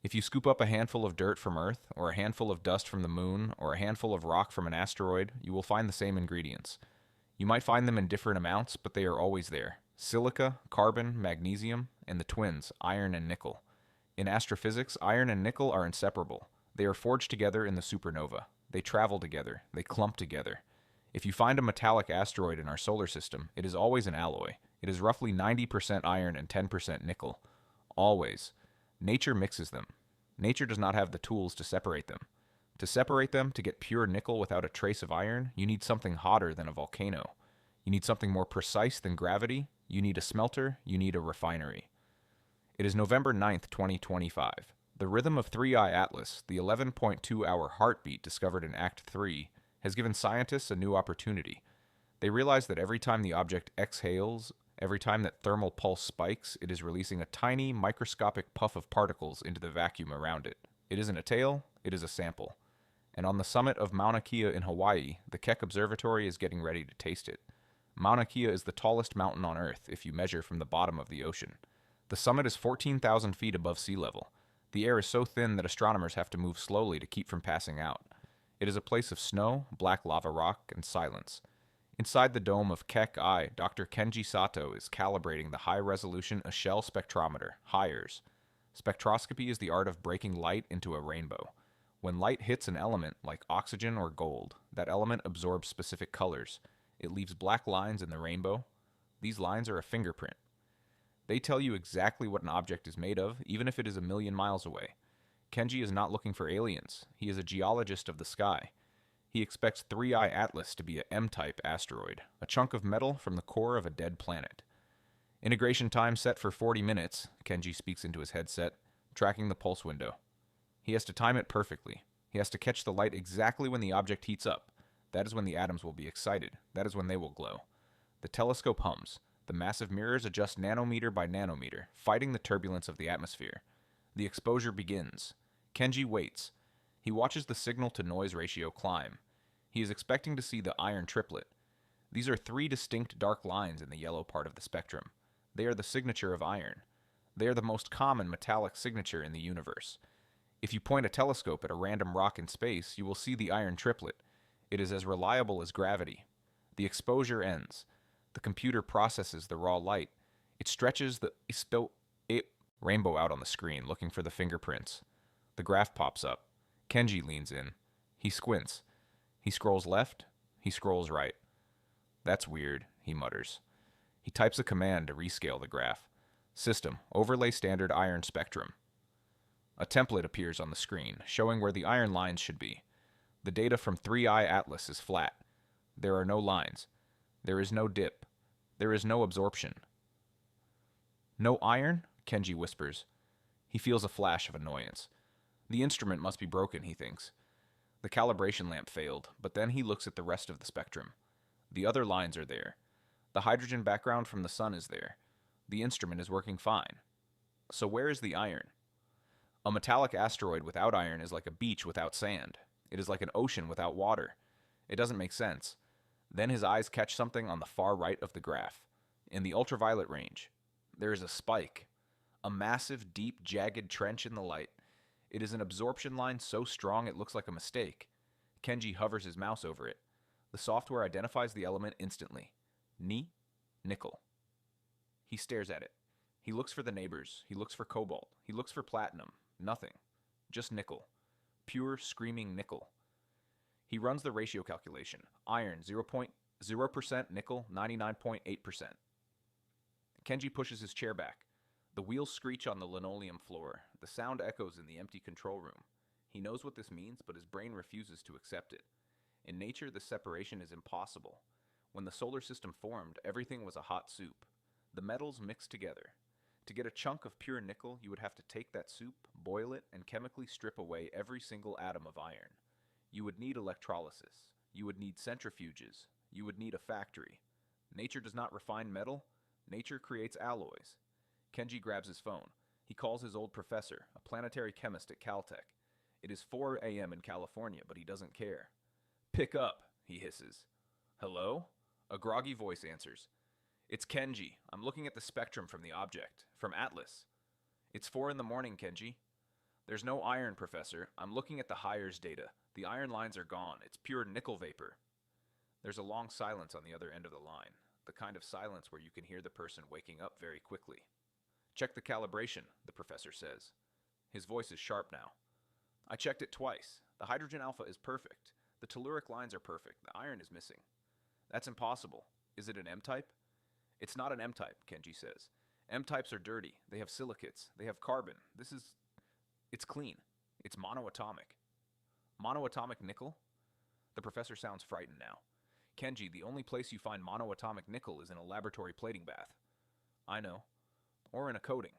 If you scoop up a handful of dirt from Earth, or a handful of dust from the moon, or a handful of rock from an asteroid, you will find the same ingredients. You might find them in different amounts, but they are always there. Silica, carbon, magnesium, and the twins, iron and nickel. In astrophysics, iron and nickel are inseparable. They are forged together in the supernova. They travel together. They clump together. If you find a metallic asteroid in our solar system, it is always an alloy. It is roughly 90% iron and 10% nickel. Always. Nature mixes them. Nature does not have the tools to separate them. To separate them, to get pure nickel without a trace of iron, you need something hotter than a volcano. You need something more precise than gravity. You need a smelter. You need a refinery. It is November 9th, 2025. The rhythm of 3I Atlas, the 11.2-hour heartbeat discovered in Act 3, has given scientists a new opportunity. They realize that every time the object exhales, every time that thermal pulse spikes, it is releasing a tiny, microscopic puff of particles into the vacuum around it. It isn't a tail, it is a sample. And on the summit of Mauna Kea in Hawaii, the Keck Observatory is getting ready to taste it. Mauna Kea is the tallest mountain on Earth if you measure from the bottom of the ocean. The summit is 14,000 feet above sea level. The air is so thin that astronomers have to move slowly to keep from passing out. It is a place of snow, black lava rock, and silence. Inside the dome of Keck Eye, Dr. Kenji Sato is calibrating the high-resolution Echelle spectrometer, HIRES. Spectroscopy is the art of breaking light into a rainbow. When light hits an element, like oxygen or gold, that element absorbs specific colors. It leaves black lines in the rainbow. These lines are a fingerprint. They tell you exactly what an object is made of, even if it is a million miles away. Kenji is not looking for aliens. He is a geologist of the sky. He expects 3I Atlas to be a M-type asteroid, a chunk of metal from the core of a dead planet. Integration time set for 40 minutes, Kenji speaks into his headset, tracking the pulse window. He has to time it perfectly. He has to catch the light exactly when the object heats up. That is when the atoms will be excited. That is when they will glow. The telescope hums. The massive mirrors adjust nanometer by nanometer, fighting the turbulence of the atmosphere. The exposure begins. Kenji waits. He watches the signal-to-noise ratio climb. He is expecting to see the iron triplet. These are 3 distinct dark lines in the yellow part of the spectrum. They are the signature of iron. They are the most common metallic signature in the universe. If you point a telescope at a random rock in space, you will see the iron triplet. It is as reliable as gravity. The exposure ends. The computer processes the raw light. It stretches the rainbow out on the screen, looking for the fingerprints. The graph pops up. Kenji leans in. He squints. He scrolls left. He scrolls right. "That's weird," he mutters. He types a command to rescale the graph. System, overlay standard iron spectrum. A template appears on the screen, showing where the iron lines should be. The data from 3I Atlas is flat. There are no lines. There is no dip. There is no absorption. "No iron?" Kenji whispers. He feels a flash of annoyance. The instrument must be broken, he thinks. The calibration lamp failed, but then he looks at the rest of the spectrum. The other lines are there. The hydrogen background from the sun is there. The instrument is working fine. So where is the iron? A metallic asteroid without iron is like a beach without sand. It is like an ocean without water. It doesn't make sense. Then his eyes catch something on the far right of the graph. In the ultraviolet range, there is a spike. A massive, deep, jagged trench in the light. It is an absorption line so strong it looks like a mistake. Kenji hovers his mouse over it. The software identifies the element instantly. Nickel. He stares at it. He looks for the neighbors. He looks for cobalt. He looks for platinum. Nothing. Just nickel. Pure, screaming nickel. He runs the ratio calculation. Iron, 0.0%, nickel, 99.8%. Kenji pushes his chair back. The wheels screech on the linoleum floor. The sound echoes in the empty control room. He knows what this means, but his brain refuses to accept it. In nature, this separation is impossible. When the solar system formed, everything was a hot soup. The metals mixed together. To get a chunk of pure nickel, you would have to take that soup, boil it, and chemically strip away every single atom of iron. You would need electrolysis. You would need centrifuges. You would need a factory. Nature does not refine metal. Nature creates alloys. Kenji grabs his phone. He calls his old professor, a planetary chemist at Caltech. It is 4 a.m. in California, but he doesn't care. "Pick up," he hisses. "Hello?" A groggy voice answers. "It's Kenji. I'm looking at the spectrum from the object, from Atlas." "It's 4 in the morning, Kenji." "There's no iron, Professor. I'm looking at the Hires data. The iron lines are gone. It's pure nickel vapor." There's a long silence on the other end of the line, the kind of silence where you can hear the person waking up very quickly. "Check the calibration," the professor says. His voice is sharp now. "I checked it twice. The hydrogen alpha is perfect. The telluric lines are perfect. The iron is missing." "That's impossible. Is it an M-type?" "It's not an M-type," Kenji says. "M-types are dirty. They have silicates. They have carbon. It's clean. It's monoatomic." "Monoatomic nickel?" The professor sounds frightened now. "Kenji, the only place you find monoatomic nickel is in a laboratory plating bath." "I know. Or in a coating."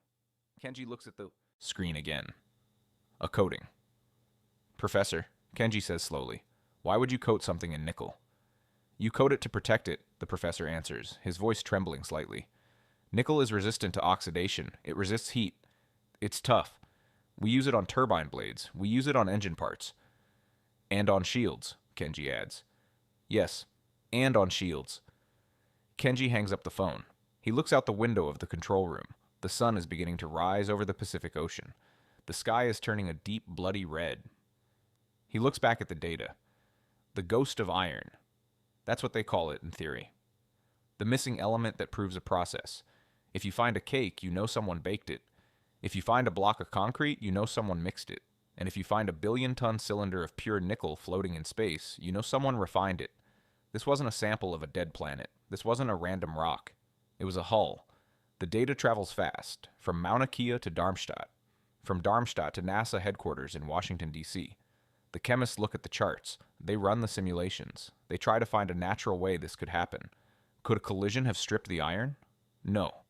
Kenji looks at the screen again. "A coating." "Professor," Kenji says slowly, "why would you coat something in nickel?" "You coat it to protect it," the professor answers, his voice trembling slightly. "Nickel is resistant to oxidation. It resists heat. It's tough. We use it on turbine blades. We use it on engine parts." "And on shields," Kenji adds. "Yes, and on shields." Kenji hangs up the phone. He looks out the window of the control room. The sun is beginning to rise over the Pacific Ocean. The sky is turning a deep, bloody red. He looks back at the data. The ghost of iron. That's what they call it in theory. The missing element that proves a process. If you find a cake, you know someone baked it. If you find a block of concrete, you know someone mixed it. And if you find a billion-ton cylinder of pure nickel floating in space, you know someone refined it. This wasn't a sample of a dead planet. This wasn't a random rock. It was a hull. The data travels fast, from Mauna Kea to Darmstadt, from Darmstadt to NASA headquarters in Washington, D.C. The chemists look at the charts. They run the simulations. They try to find a natural way this could happen. Could a collision have stripped the iron? No.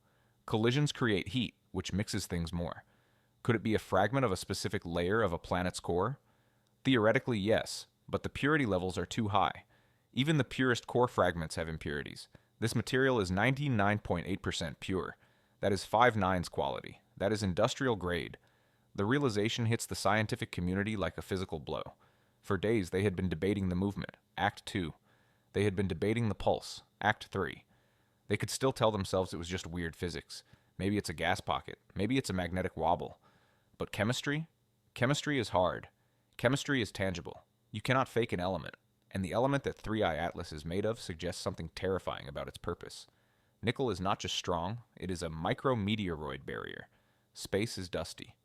Collisions create heat, which mixes things more. Could it be a fragment of a specific layer of a planet's core? Theoretically, yes, but the purity levels are too high. Even the purest core fragments have impurities. This material is 99.8% pure. That is 5 nines quality. That is industrial grade. The realization hits the scientific community like a physical blow. For days they had been debating the movement, Act 2. They had been debating the pulse, Act 3. They could still tell themselves it was just weird physics. Maybe it's a gas pocket. Maybe it's a magnetic wobble. But chemistry? Chemistry is hard. Chemistry is tangible. You cannot fake an element. And the element that 3i Atlas is made of suggests something terrifying about its purpose. Nickel is not just strong, it is a micrometeoroid barrier. Space is dusty.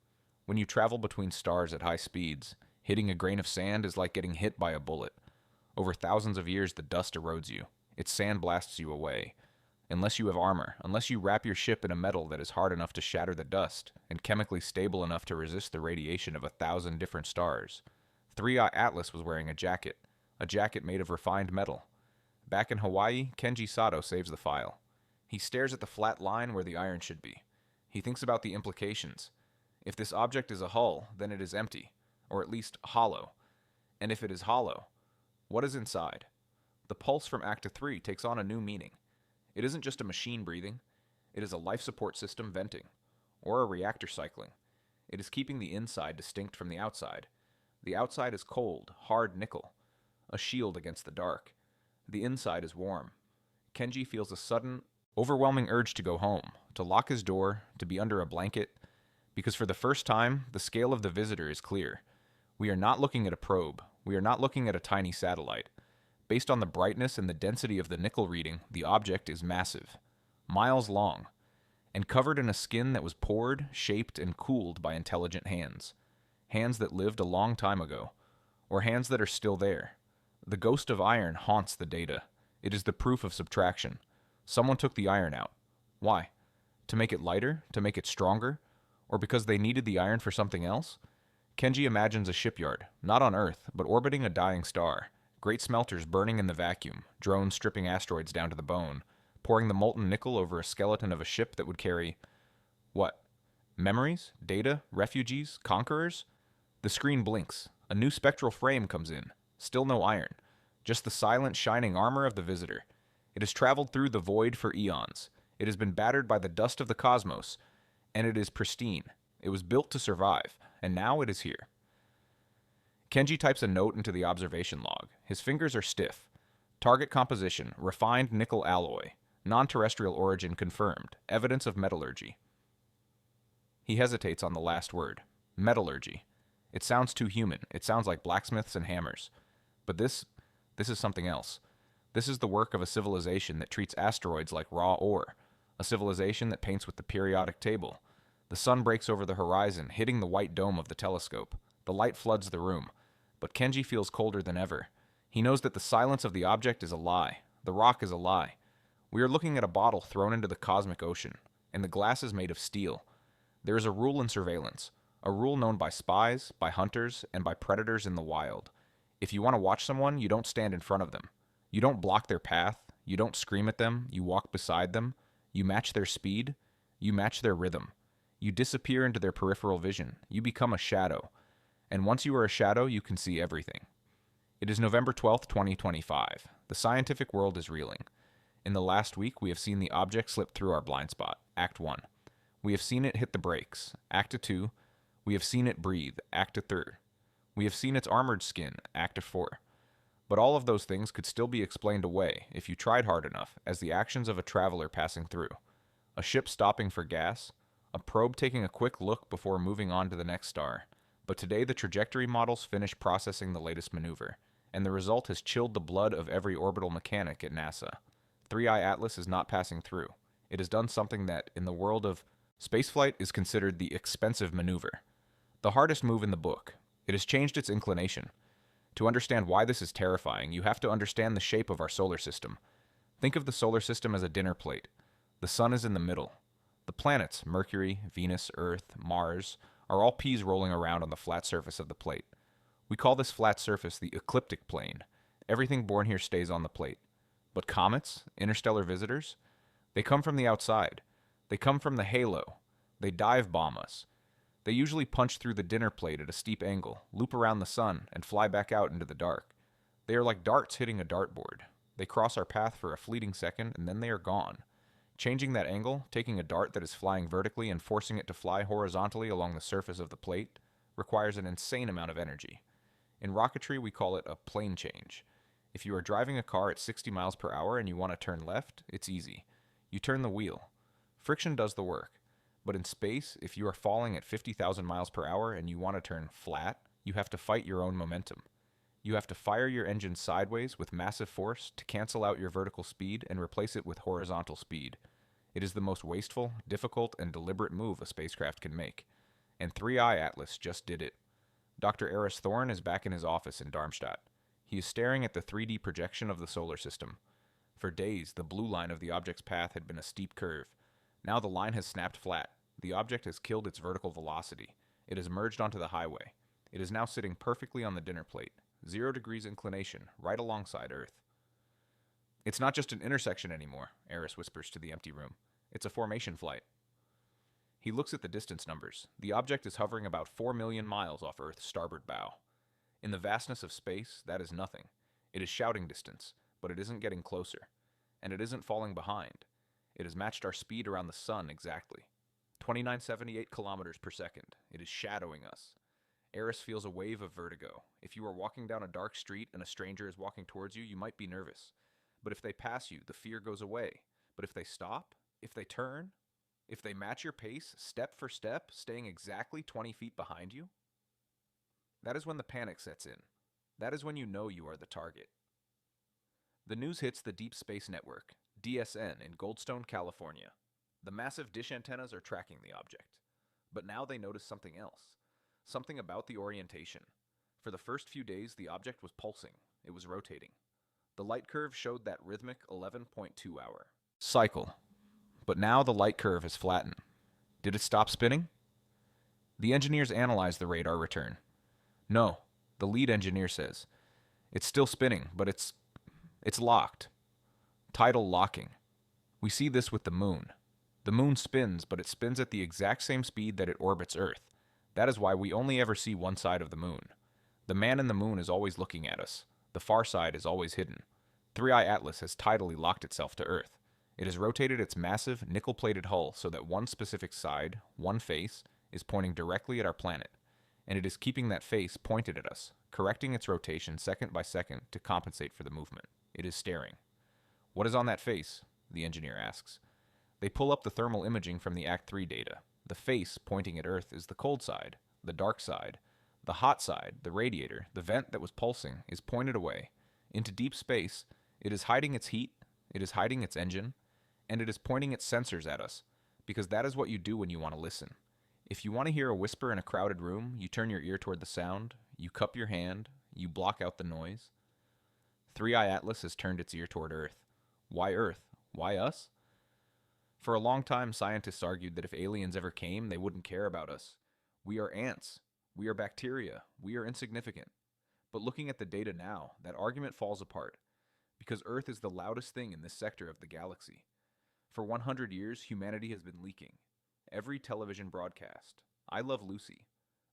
When you travel between stars at high speeds, hitting a grain of sand is like getting hit by a bullet. Over thousands of years, the dust erodes you. It sandblasts you away. Unless you have armor, unless you wrap your ship in a metal that is hard enough to shatter the dust, and chemically stable enough to resist the radiation of 1,000 different stars. 3i Atlas was wearing a jacket made of refined metal. Back in Hawaii, Kenji Sato saves the file. He stares at the flat line where the iron should be. He thinks about the implications. If this object is a hull, then it is empty, or at least hollow. And if it is hollow, what is inside? The pulse from Act 3 takes on a new meaning. It isn't just a machine breathing, it is a life support system venting, or a reactor cycling. It is keeping the inside distinct from the outside. The outside is cold, hard nickel, a shield against the dark. The inside is warm. Kenji feels a sudden, overwhelming urge to go home, to lock his door, to be under a blanket, because for the first time, the scale of the visitor is clear. We are not looking at a probe. We are not looking at a tiny satellite. Based on the brightness and the density of the nickel reading, the object is massive, miles long, and covered in a skin that was poured, shaped, and cooled by intelligent hands. Hands that lived a long time ago, or hands that are still there. The ghost of iron haunts the data. It is the proof of subtraction. Someone took the iron out. Why? To make it lighter? To make it stronger? Or because they needed the iron for something else? Kenji imagines a shipyard, not on Earth, but orbiting a dying star. Great smelters burning in the vacuum, drones stripping asteroids down to the bone, pouring the molten nickel over a skeleton of a ship that would carry... what? Memories? Data? Refugees? Conquerors? The screen blinks. A new spectral frame comes in. Still no iron. Just the silent, shining armor of the visitor. It has traveled through the void for eons. It has been battered by the dust of the cosmos, and it is pristine. It was built to survive, and now it is here. Kenji types a note into the observation log. His fingers are stiff. Target composition, refined nickel alloy. Non-terrestrial origin confirmed. Evidence of metallurgy. He hesitates on the last word. Metallurgy. It sounds too human. It sounds like blacksmiths and hammers. But this is something else. This is the work of a civilization that treats asteroids like raw ore. A civilization that paints with the periodic table. The sun breaks over the horizon, hitting the white dome of the telescope. The light floods the room. But Kenji feels colder than ever. He knows that the silence of the object is a lie. The rock is a lie. We are looking at a bottle thrown into the cosmic ocean, and the glass is made of steel. There is a rule in surveillance, a rule known by spies, by hunters, and by predators in the wild. If you want to watch someone, you don't stand in front of them. You don't block their path. You don't scream at them. You walk beside them. You match their speed. You match their rhythm. You disappear into their peripheral vision. You become a shadow. And once you are a shadow, you can see everything. It is November 12th, 2025. The scientific world is reeling. In the last week, we have seen the object slip through our blind spot, Act 1. We have seen it hit the brakes, Act 2. We have seen it breathe, Act 3. We have seen its armored skin, Act 4. But all of those things could still be explained away, if you tried hard enough, as the actions of a traveler passing through. A ship stopping for gas, a probe taking a quick look before moving on to the next star. But today the trajectory models finish processing the latest maneuver, and the result has chilled the blood of every orbital mechanic at NASA. 3i Atlas is not passing through. It has done something that, in the world of spaceflight, is considered the expensive maneuver. The hardest move in the book. It has changed its inclination. To understand why this is terrifying, you have to understand the shape of our solar system. Think of the solar system as a dinner plate. The sun is in the middle. The planets, Mercury, Venus, Earth, Mars, are all peas rolling around on the flat surface of the plate. We call this flat surface the ecliptic plane. Everything born here stays on the plate. But comets, interstellar visitors, they come from the outside. They come from the halo. They dive bomb us. They usually punch through the dinner plate at a steep angle, loop around the sun, and fly back out into the dark. They are like darts hitting a dartboard. They cross our path for a fleeting second, and then they are gone. Changing that angle, taking a dart that is flying vertically and forcing it to fly horizontally along the surface of the plate, requires an insane amount of energy. In rocketry, we call it a plane change. If you are driving a car at 60 miles per hour and you want to turn left, it's easy. You turn the wheel. Friction does the work. But in space, if you are falling at 50,000 miles per hour and you want to turn flat, you have to fight your own momentum. You have to fire your engine sideways with massive force to cancel out your vertical speed and replace it with horizontal speed. It is the most wasteful, difficult, and deliberate move a spacecraft can make. And 3i Atlas just did it. Dr. Eris Thorne is back in his office in Darmstadt. He is staring at the 3D projection of the solar system. For days, the blue line of the object's path had been a steep curve. Now the line has snapped flat. The object has killed its vertical velocity. It has merged onto the highway. It is now sitting perfectly on the dinner plate, 0 degrees inclination, right alongside Earth. It's not just an intersection anymore, Eris whispers to the empty room. It's a formation flight. He looks at the distance numbers. The object is hovering about 4 million miles off Earth's starboard bow. In the vastness of space, that is nothing. It is shouting distance, but it isn't getting closer. And it isn't falling behind. It has matched our speed around the sun exactly. 2978 kilometers per second. It is shadowing us. Eris feels a wave of vertigo. If you are walking down a dark street and a stranger is walking towards you, you might be nervous. But if they pass you, the fear goes away. But if they stop, if they turn, if they match your pace step for step, staying exactly 20 feet behind you, that is when the panic sets in. That is when you know you are the target. The news hits the Deep Space Network, DSN, in Goldstone, California. The massive dish antennas are tracking the object. But now they notice something else. Something about the orientation. For the first few days, the object was pulsing. It was rotating. The light curve showed that rhythmic 11.2-hour cycle. But now the light curve has flattened. Did it stop spinning? The engineers analyze the radar return. No, the lead engineer says. It's still spinning, but it's locked. Tidal locking. We see this with the moon. The moon spins, but it spins at the exact same speed that it orbits Earth. That is why we only ever see one side of the moon. The man in the moon is always looking at us. The far side is always hidden. 3i Atlas has tidally locked itself to Earth. It has rotated its massive, nickel-plated hull so that one specific side, one face, is pointing directly at our planet. And it is keeping that face pointed at us, correcting its rotation second by second to compensate for the movement. It is staring. What is on that face? The engineer asks. They pull up the thermal imaging from the Act 3 data. The face pointing at Earth is the cold side, the dark side. The hot side, the radiator, the vent that was pulsing, is pointed away. Into deep space, it is hiding its heat, it is hiding its engine, and it is pointing its sensors at us, because that is what you do when you want to listen. If you want to hear a whisper in a crowded room, you turn your ear toward the sound, you cup your hand, you block out the noise. 3i Atlas has turned its ear toward Earth. Why Earth? Why us? For a long time, scientists argued that if aliens ever came, they wouldn't care about us. We are ants. We are bacteria. We are insignificant. But looking at the data now, that argument falls apart, because Earth is the loudest thing in this sector of the galaxy. For 100 years, humanity has been leaking. Every television broadcast, I Love Lucy,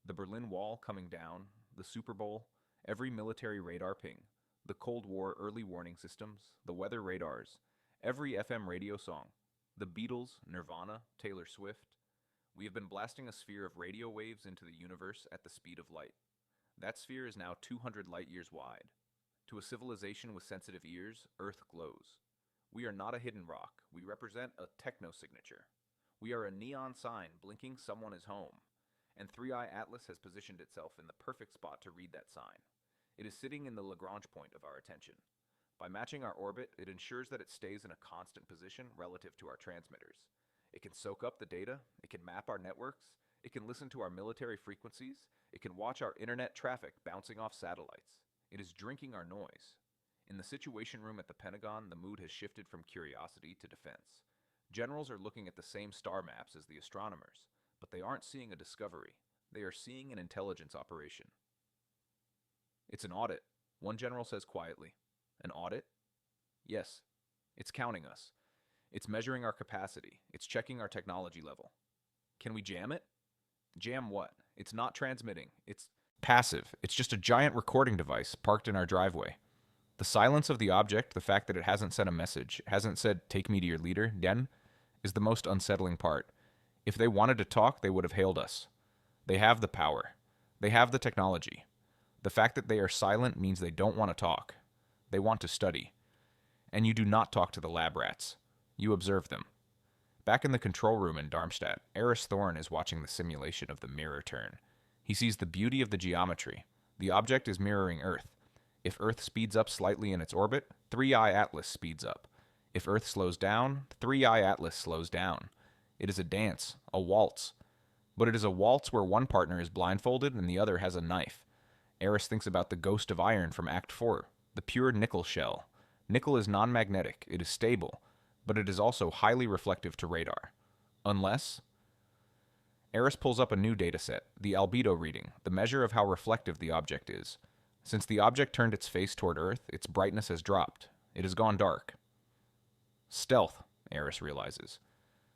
the Berlin Wall coming down, the Super Bowl, every military radar ping, the Cold War early warning systems, the weather radars, every FM radio song, the Beatles, Nirvana, Taylor Swift. We have been blasting a sphere of radio waves into the universe at the speed of light. That sphere is now 200 light years wide. To a civilization with sensitive ears, Earth glows. We are not a hidden rock. We represent a techno-signature. We are a neon sign blinking someone is home. And 3i Atlas has positioned itself in the perfect spot to read that sign. It is sitting in the Lagrange point of our attention. By matching our orbit, it ensures that it stays in a constant position relative to our transmitters. It can soak up the data, it can map our networks, it can listen to our military frequencies, it can watch our internet traffic bouncing off satellites. It is drinking our noise. In the Situation Room at the Pentagon, the mood has shifted from curiosity to defense. Generals are looking at the same star maps as the astronomers, but they aren't seeing a discovery. They are seeing an intelligence operation. It's an audit, one general says quietly. An audit? Yes. It's counting us. It's measuring our capacity. It's checking our technology level. Can we jam it? Jam what? It's not transmitting. It's passive. It's just a giant recording device parked in our driveway. The silence of the object, the fact that it hasn't sent a message, hasn't said, "Take me to your leader, Den," is the most unsettling part. If they wanted to talk, they would have hailed us. They have the power. They have the technology. The fact that they are silent means they don't want to talk. They want to study. And you do not talk to the lab rats. You observe them. Back in the control room in Darmstadt, Eris Thorne is watching the simulation of the mirror turn. He sees the beauty of the geometry. The object is mirroring Earth. If Earth speeds up slightly in its orbit, 3i Atlas speeds up. If Earth slows down, 3i Atlas slows down. It is a dance, a waltz. But it is a waltz where one partner is blindfolded and the other has a knife. Eris thinks about the ghost of iron from Act 4, the pure nickel shell. Nickel is non-magnetic, it is stable, but it is also highly reflective to radar. Unless... Eris pulls up a new dataset, the albedo reading, the measure of how reflective the object is. Since the object turned its face toward Earth, its brightness has dropped. It has gone dark. Stealth, Eris realizes.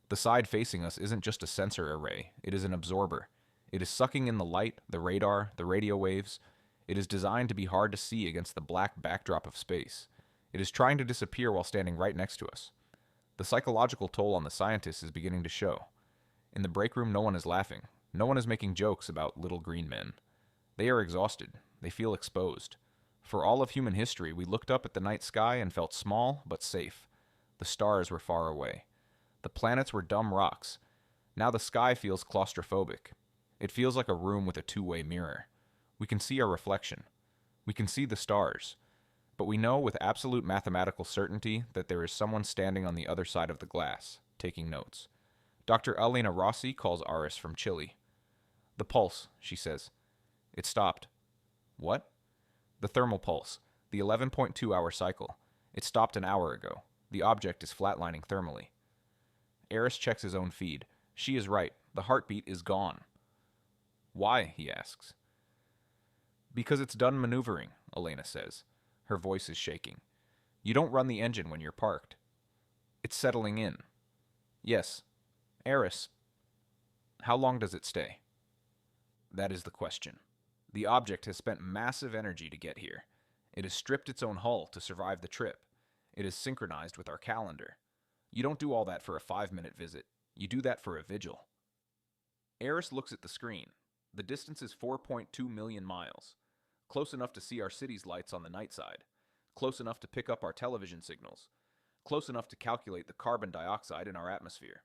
The side facing us isn't just a sensor array, it is an absorber. It is sucking in the light, the radar, the radio waves. It is designed to be hard to see against the black backdrop of space. It is trying to disappear while standing right next to us. The psychological toll on the scientists is beginning to show. In the break room, no one is laughing. No one is making jokes about little green men. They are exhausted. They feel exposed. For all of human history, we looked up at the night sky and felt small but safe. The stars were far away. The planets were dumb rocks. Now the sky feels claustrophobic. It feels like a room with a two-way mirror. We can see our reflection. We can see the stars. But we know with absolute mathematical certainty that there is someone standing on the other side of the glass, taking notes. Dr. Alina Rossi calls Aris from Chile. "The pulse," she says. "It stopped." "What?" "The thermal pulse, the 11.2-hour cycle. It stopped an hour ago. The object is flatlining thermally." Aris checks his own feed. She is right. The heartbeat is gone. "Why?" he asks. "Because it's done maneuvering," Elena says. Her voice is shaking. "You don't run the engine when you're parked." "It's settling in." "Yes. Aris, how long does it stay?" That is the question. The object has spent massive energy to get here. It has stripped its own hull to survive the trip. It is synchronized with our calendar. You don't do all that for a 5-minute visit. You do that for a vigil. Aris looks at the screen. The distance is 4.2 million miles. Close enough to see our city's lights on the night side. Close enough to pick up our television signals. Close enough to calculate the carbon dioxide in our atmosphere.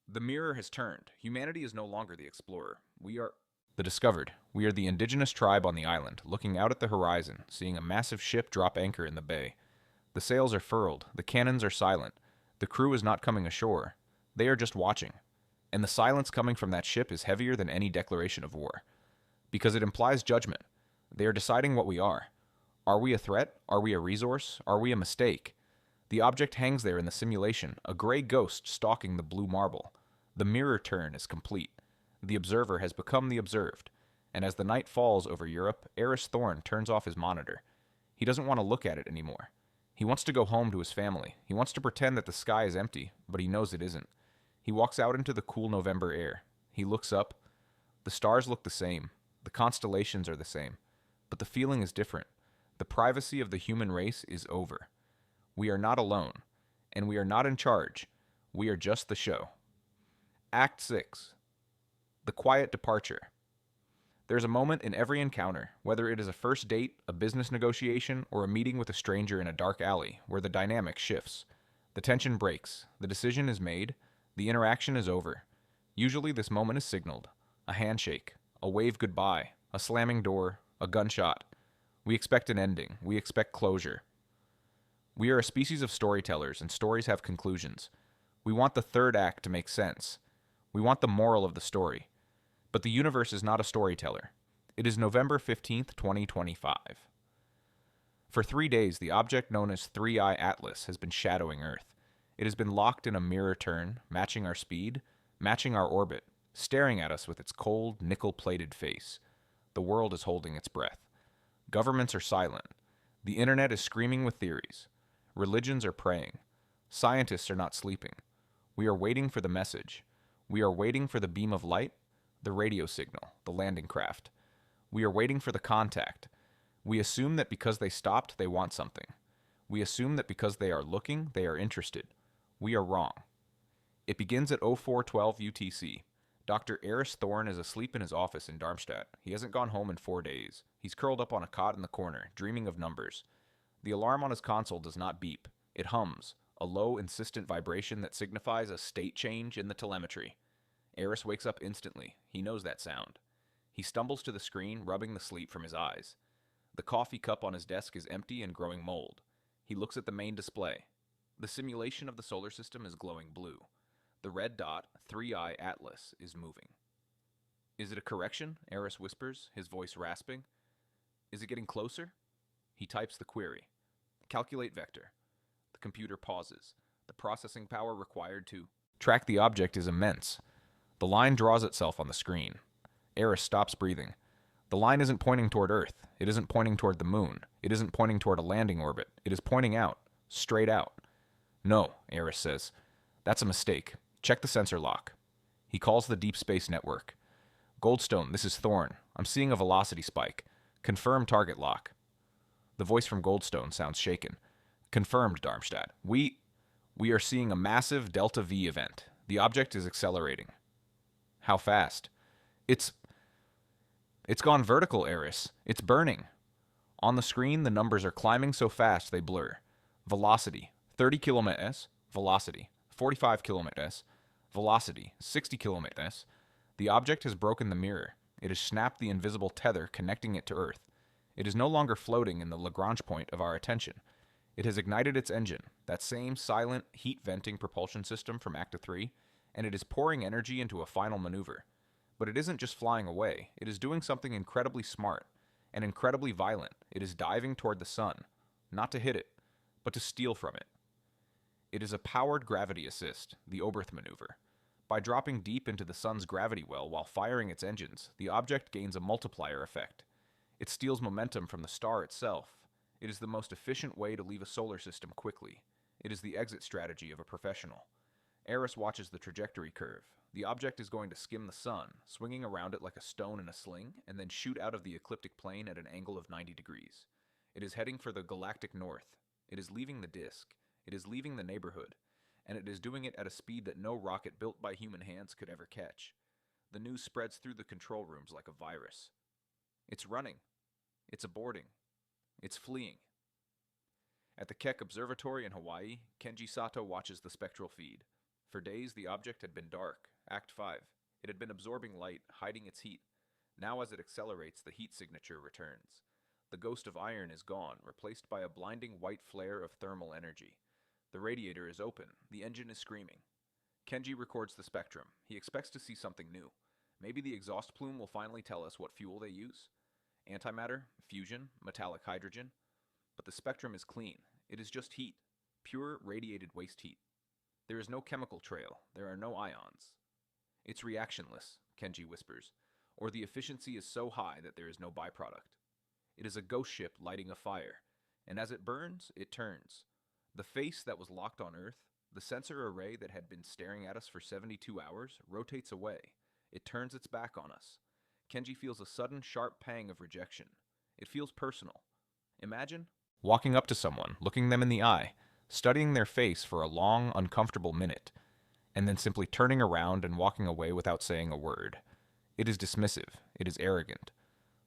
The mirror has turned. Humanity is no longer the explorer. We are the discovered. We are the indigenous tribe on the island, looking out at the horizon, seeing a massive ship drop anchor in the bay. The sails are furled. The cannons are silent. The crew is not coming ashore. They are just watching. And the silence coming from that ship is heavier than any declaration of war. Because it implies judgment. They are deciding what we are. Are we a threat? Are we a resource? Are we a mistake? The object hangs there in the simulation, a gray ghost stalking the blue marble. The mirror turn is complete. The observer has become the observed. And as the night falls over Europe, Aris Thorne turns off his monitor. He doesn't want to look at it anymore. He wants to go home to his family. He wants to pretend that the sky is empty, but he knows it isn't. He walks out into the cool November air. He looks up. The stars look the same. The constellations are the same. But the feeling is different. The privacy of the human race is over. We are not alone. And we are not in charge. We are just the show. Act 6. The quiet departure. There's a moment in every encounter, whether it is a first date, a business negotiation, or a meeting with a stranger in a dark alley, where the dynamic shifts. The tension breaks. The decision is made. The interaction is over. Usually this moment is signaled. A handshake, a wave goodbye, a slamming door, a gunshot. We expect an ending. We expect closure. We are a species of storytellers, and stories have conclusions. We want the third act to make sense. We want the moral of the story. But the universe is not a storyteller. It is November 15th, 2025. For 3 days, the object known as 3I Atlas has been shadowing Earth. It has been locked in a mirror turn, matching our speed, matching our orbit, staring at us with its cold, nickel-plated face. The world is holding its breath. Governments are silent. The internet is screaming with theories. Religions are praying. Scientists are not sleeping. We are waiting for the message. We are waiting for the beam of light, the radio signal, the landing craft. We are waiting for the contact. We assume that because they stopped, they want something. We assume that because they are looking, they are interested. We are wrong. It begins at 0412 UTC. Dr. Aris Thorne is asleep in his office in Darmstadt. He hasn't gone home in 4 days. He's curled up on a cot in the corner, dreaming of numbers. The alarm on his console does not beep. It hums, a low, insistent vibration that signifies a state change in the telemetry. Aris wakes up instantly. He knows that sound. He stumbles to the screen, rubbing the sleep from his eyes. The coffee cup on his desk is empty and growing mold. He looks at the main display. The simulation of the solar system is glowing blue. The red dot, 3I Atlas, is moving. Is it a correction? Aris whispers, his voice rasping. Is it getting closer? He types the query. Calculate vector. The computer pauses. The processing power required to track the object is immense. The line draws itself on the screen. Aris stops breathing. The line isn't pointing toward Earth. It isn't pointing toward the moon. It isn't pointing toward a landing orbit. It is pointing out. Straight out. No, Aris says. That's a mistake. Check the sensor lock. He calls the Deep Space Network. Goldstone, this is Thorne. I'm seeing a velocity spike. Confirm target lock. The voice from Goldstone sounds shaken. Confirmed, Darmstadt. We are seeing a massive Delta V event. The object is accelerating. How fast? It's gone vertical, Eris. It's burning. On the screen, the numbers are climbing so fast they blur. Velocity, 30 km/s. Velocity, 45 km/s. Velocity, 60 km/s. The object has broken the mirror. It has snapped the invisible tether connecting it to Earth. It is no longer floating in the Lagrange point of our attention. It has ignited its engine, that same silent, heat-venting propulsion system from Acta 3, and it is pouring energy into a final maneuver. But it isn't just flying away. It is doing something incredibly smart and incredibly violent. It is diving toward the sun, not to hit it, but to steal from it. It is a powered gravity assist, the Oberth maneuver. By dropping deep into the sun's gravity well while firing its engines, the object gains a multiplier effect. It steals momentum from the star itself. It is the most efficient way to leave a solar system quickly. It is the exit strategy of a professional. Eris watches the trajectory curve. The object is going to skim the sun, swinging around it like a stone in a sling, and then shoot out of the ecliptic plane at an angle of 90 degrees. It is heading for the galactic north. It is leaving the disk. It is leaving the neighborhood. And it is doing it at a speed that no rocket built by human hands could ever catch. The news spreads through the control rooms like a virus. It's running. It's aborting. It's fleeing. At the Keck Observatory in Hawaii, Kenji Sato watches the spectral feed. For days, the object had been dark, Act 5. It had been absorbing light, hiding its heat. Now as it accelerates, the heat signature returns. The ghost of iron is gone, replaced by a blinding white flare of thermal energy. The radiator is open. The engine is screaming. Kenji records the spectrum. He expects to see something new. Maybe the exhaust plume will finally tell us what fuel they use. Antimatter, fusion, metallic hydrogen. But the spectrum is clean. It is just heat. Pure radiated waste heat. There is no chemical trail. There are no ions. It's reactionless, Kenji whispers, or the efficiency is so high that there is no byproduct. It is a ghost ship lighting a fire, and as it burns, it turns. The face that was locked on Earth, the sensor array that had been staring at us for 72 hours, rotates away. It turns its back on us. Kenji feels a sudden, sharp pang of rejection. It feels personal. Imagine walking up to someone, looking them in the eye, studying their face for a long, uncomfortable minute, and then simply turning around and walking away without saying a word. It is dismissive. It is arrogant.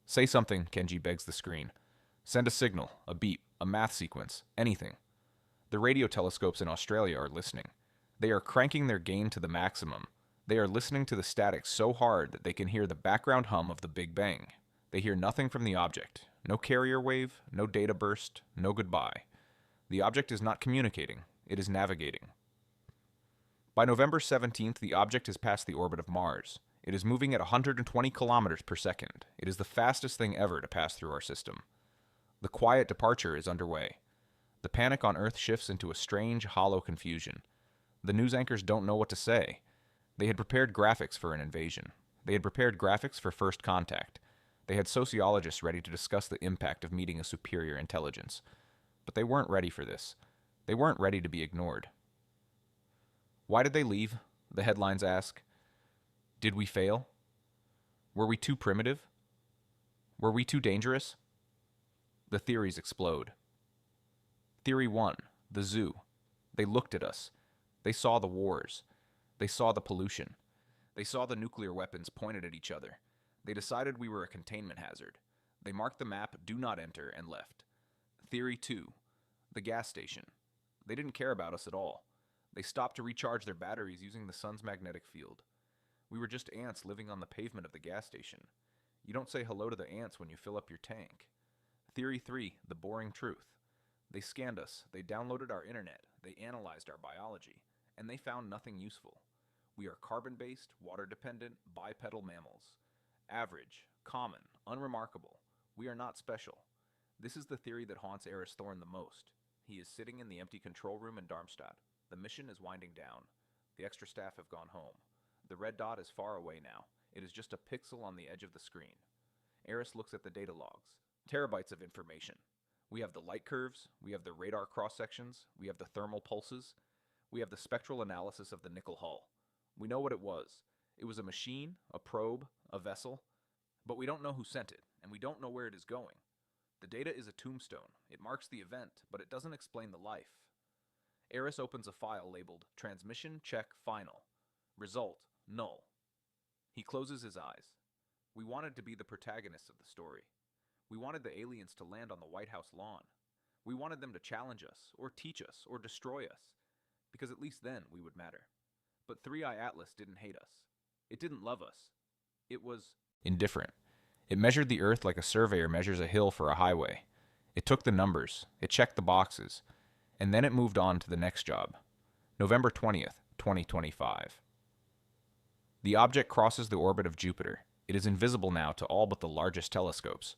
Say something, Kenji begs the screen. Send a signal, a beep, a math sequence, anything. The radio telescopes in Australia are listening. They are cranking their gain to the maximum. They are listening to the static so hard that they can hear the background hum of the Big Bang. They hear nothing from the object. No carrier wave, no data burst, no goodbye. The object is not communicating. It is navigating. By November 17th, the object has passed the orbit of Mars. It is moving at 120 kilometers per second. It is the fastest thing ever to pass through our system. The quiet departure is underway. The panic on Earth shifts into a strange, hollow confusion. The news anchors don't know what to say. They had prepared graphics for an invasion. They had prepared graphics for first contact. They had sociologists ready to discuss the impact of meeting a superior intelligence. But they weren't ready for this. They weren't ready to be ignored. Why did they leave? The headlines ask. Did we fail? Were we too primitive? Were we too dangerous? The theories explode. Theory 1, the zoo. They looked at us. They saw the wars. They saw the pollution. They saw the nuclear weapons pointed at each other. They decided we were a containment hazard. They marked the map, do not enter, and left. Theory 2, the gas station. They didn't care about us at all. They stopped to recharge their batteries using the sun's magnetic field. We were just ants living on the pavement of the gas station. You don't say hello to the ants when you fill up your tank. Theory 3, the boring truth. They scanned us, they downloaded our internet, they analyzed our biology, and they found nothing useful. We are carbon-based, water-dependent, bipedal mammals. Average, common, unremarkable. We are not special. This is the theory that haunts Eris Thorne the most. He is sitting in the empty control room in Darmstadt. The mission is winding down. The extra staff have gone home. The red dot is far away now. It is just a pixel on the edge of the screen. Eris looks at the data logs. Terabytes of information. We have the light curves, we have the radar cross-sections, we have the thermal pulses, we have the spectral analysis of the nickel hull. We know what it was. It was a machine, a probe, a vessel, but we don't know who sent it, and we don't know where it is going. The data is a tombstone. It marks the event, but it doesn't explain the life. Eris opens a file labeled Transmission Check Final. Result, null. He closes his eyes. We wanted to be the protagonists of the story. We wanted the aliens to land on the White House lawn. We wanted them to challenge us, or teach us, or destroy us, because at least then we would matter. But 3i Atlas didn't hate us. It didn't love us. It was indifferent. It measured the Earth like a surveyor measures a hill for a highway. It took the numbers, it checked the boxes, and then it moved on to the next job. November 20th, 2025. The object crosses the orbit of Jupiter. It is invisible now to all but the largest telescopes.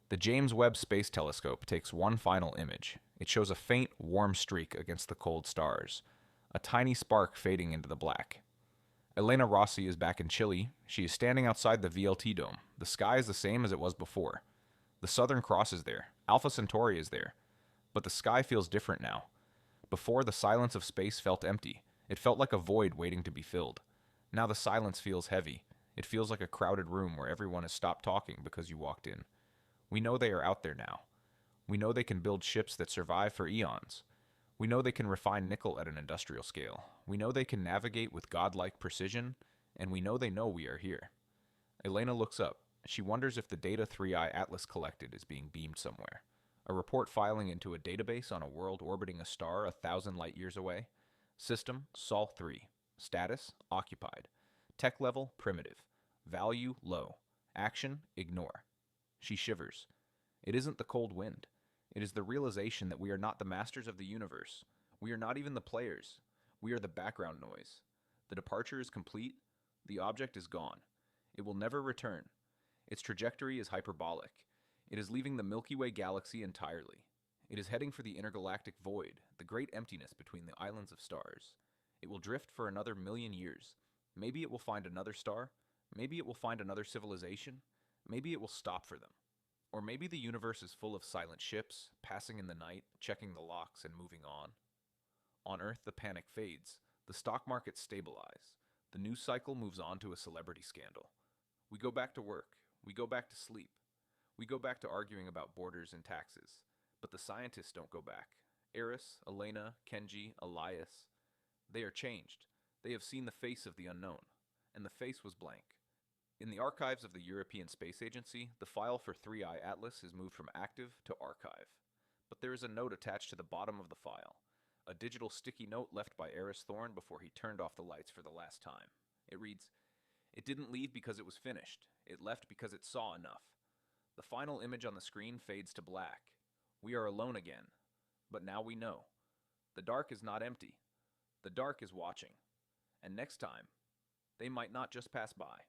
The James Webb Space Telescope takes one final image. It shows a faint, warm streak against the cold stars, a tiny spark fading into the black. Elena Rossi is back in Chile. She is standing outside the VLT dome. The sky is the same as it was before. The Southern Cross is there. Alpha Centauri is there. But the sky feels different now. Before, the silence of space felt empty. It felt like a void waiting to be filled. Now the silence feels heavy. It feels like a crowded room where everyone has stopped talking because you walked in. We know they are out there now. We know they can build ships that survive for eons. We know they can refine nickel at an industrial scale. We know they can navigate with godlike precision, and we know we are here. Elena looks up. She wonders if the data 3i Atlas collected is being beamed somewhere. A report filing into a database on a world orbiting a star 1,000 light years away. System, Sol 3. Status, occupied. Tech level, primitive. Value, low. Action, ignore. She shivers. It isn't the cold wind. It is the realization that we are not the masters of the universe. We are not even the players. We are the background noise. The departure is complete. The object is gone. It will never return. Its trajectory is hyperbolic. It is leaving the Milky Way galaxy entirely. It is heading for the intergalactic void, the great emptiness between the islands of stars. It will drift for another 1,000,000 years. Maybe it will find another star. Maybe it will find another civilization. Maybe it will stop for them. Or maybe the universe is full of silent ships, passing in the night, checking the locks, and moving on. On Earth, the panic fades. The stock markets stabilize. The news cycle moves on to a celebrity scandal. We go back to work. We go back to sleep. We go back to arguing about borders and taxes. But the scientists don't go back. Eris, Elena, Kenji, Elias. They are changed. They have seen the face of the unknown. And the face was blank. In the archives of the European Space Agency, the file for 3i Atlas is moved from active to archive. But there is a note attached to the bottom of the file. A digital sticky note left by Eris Thorne before he turned off the lights for the last time. It reads, "It didn't leave because it was finished. It left because it saw enough." The final image on the screen fades to black. We are alone again. But now we know. The dark is not empty. The dark is watching. And next time, they might not just pass by.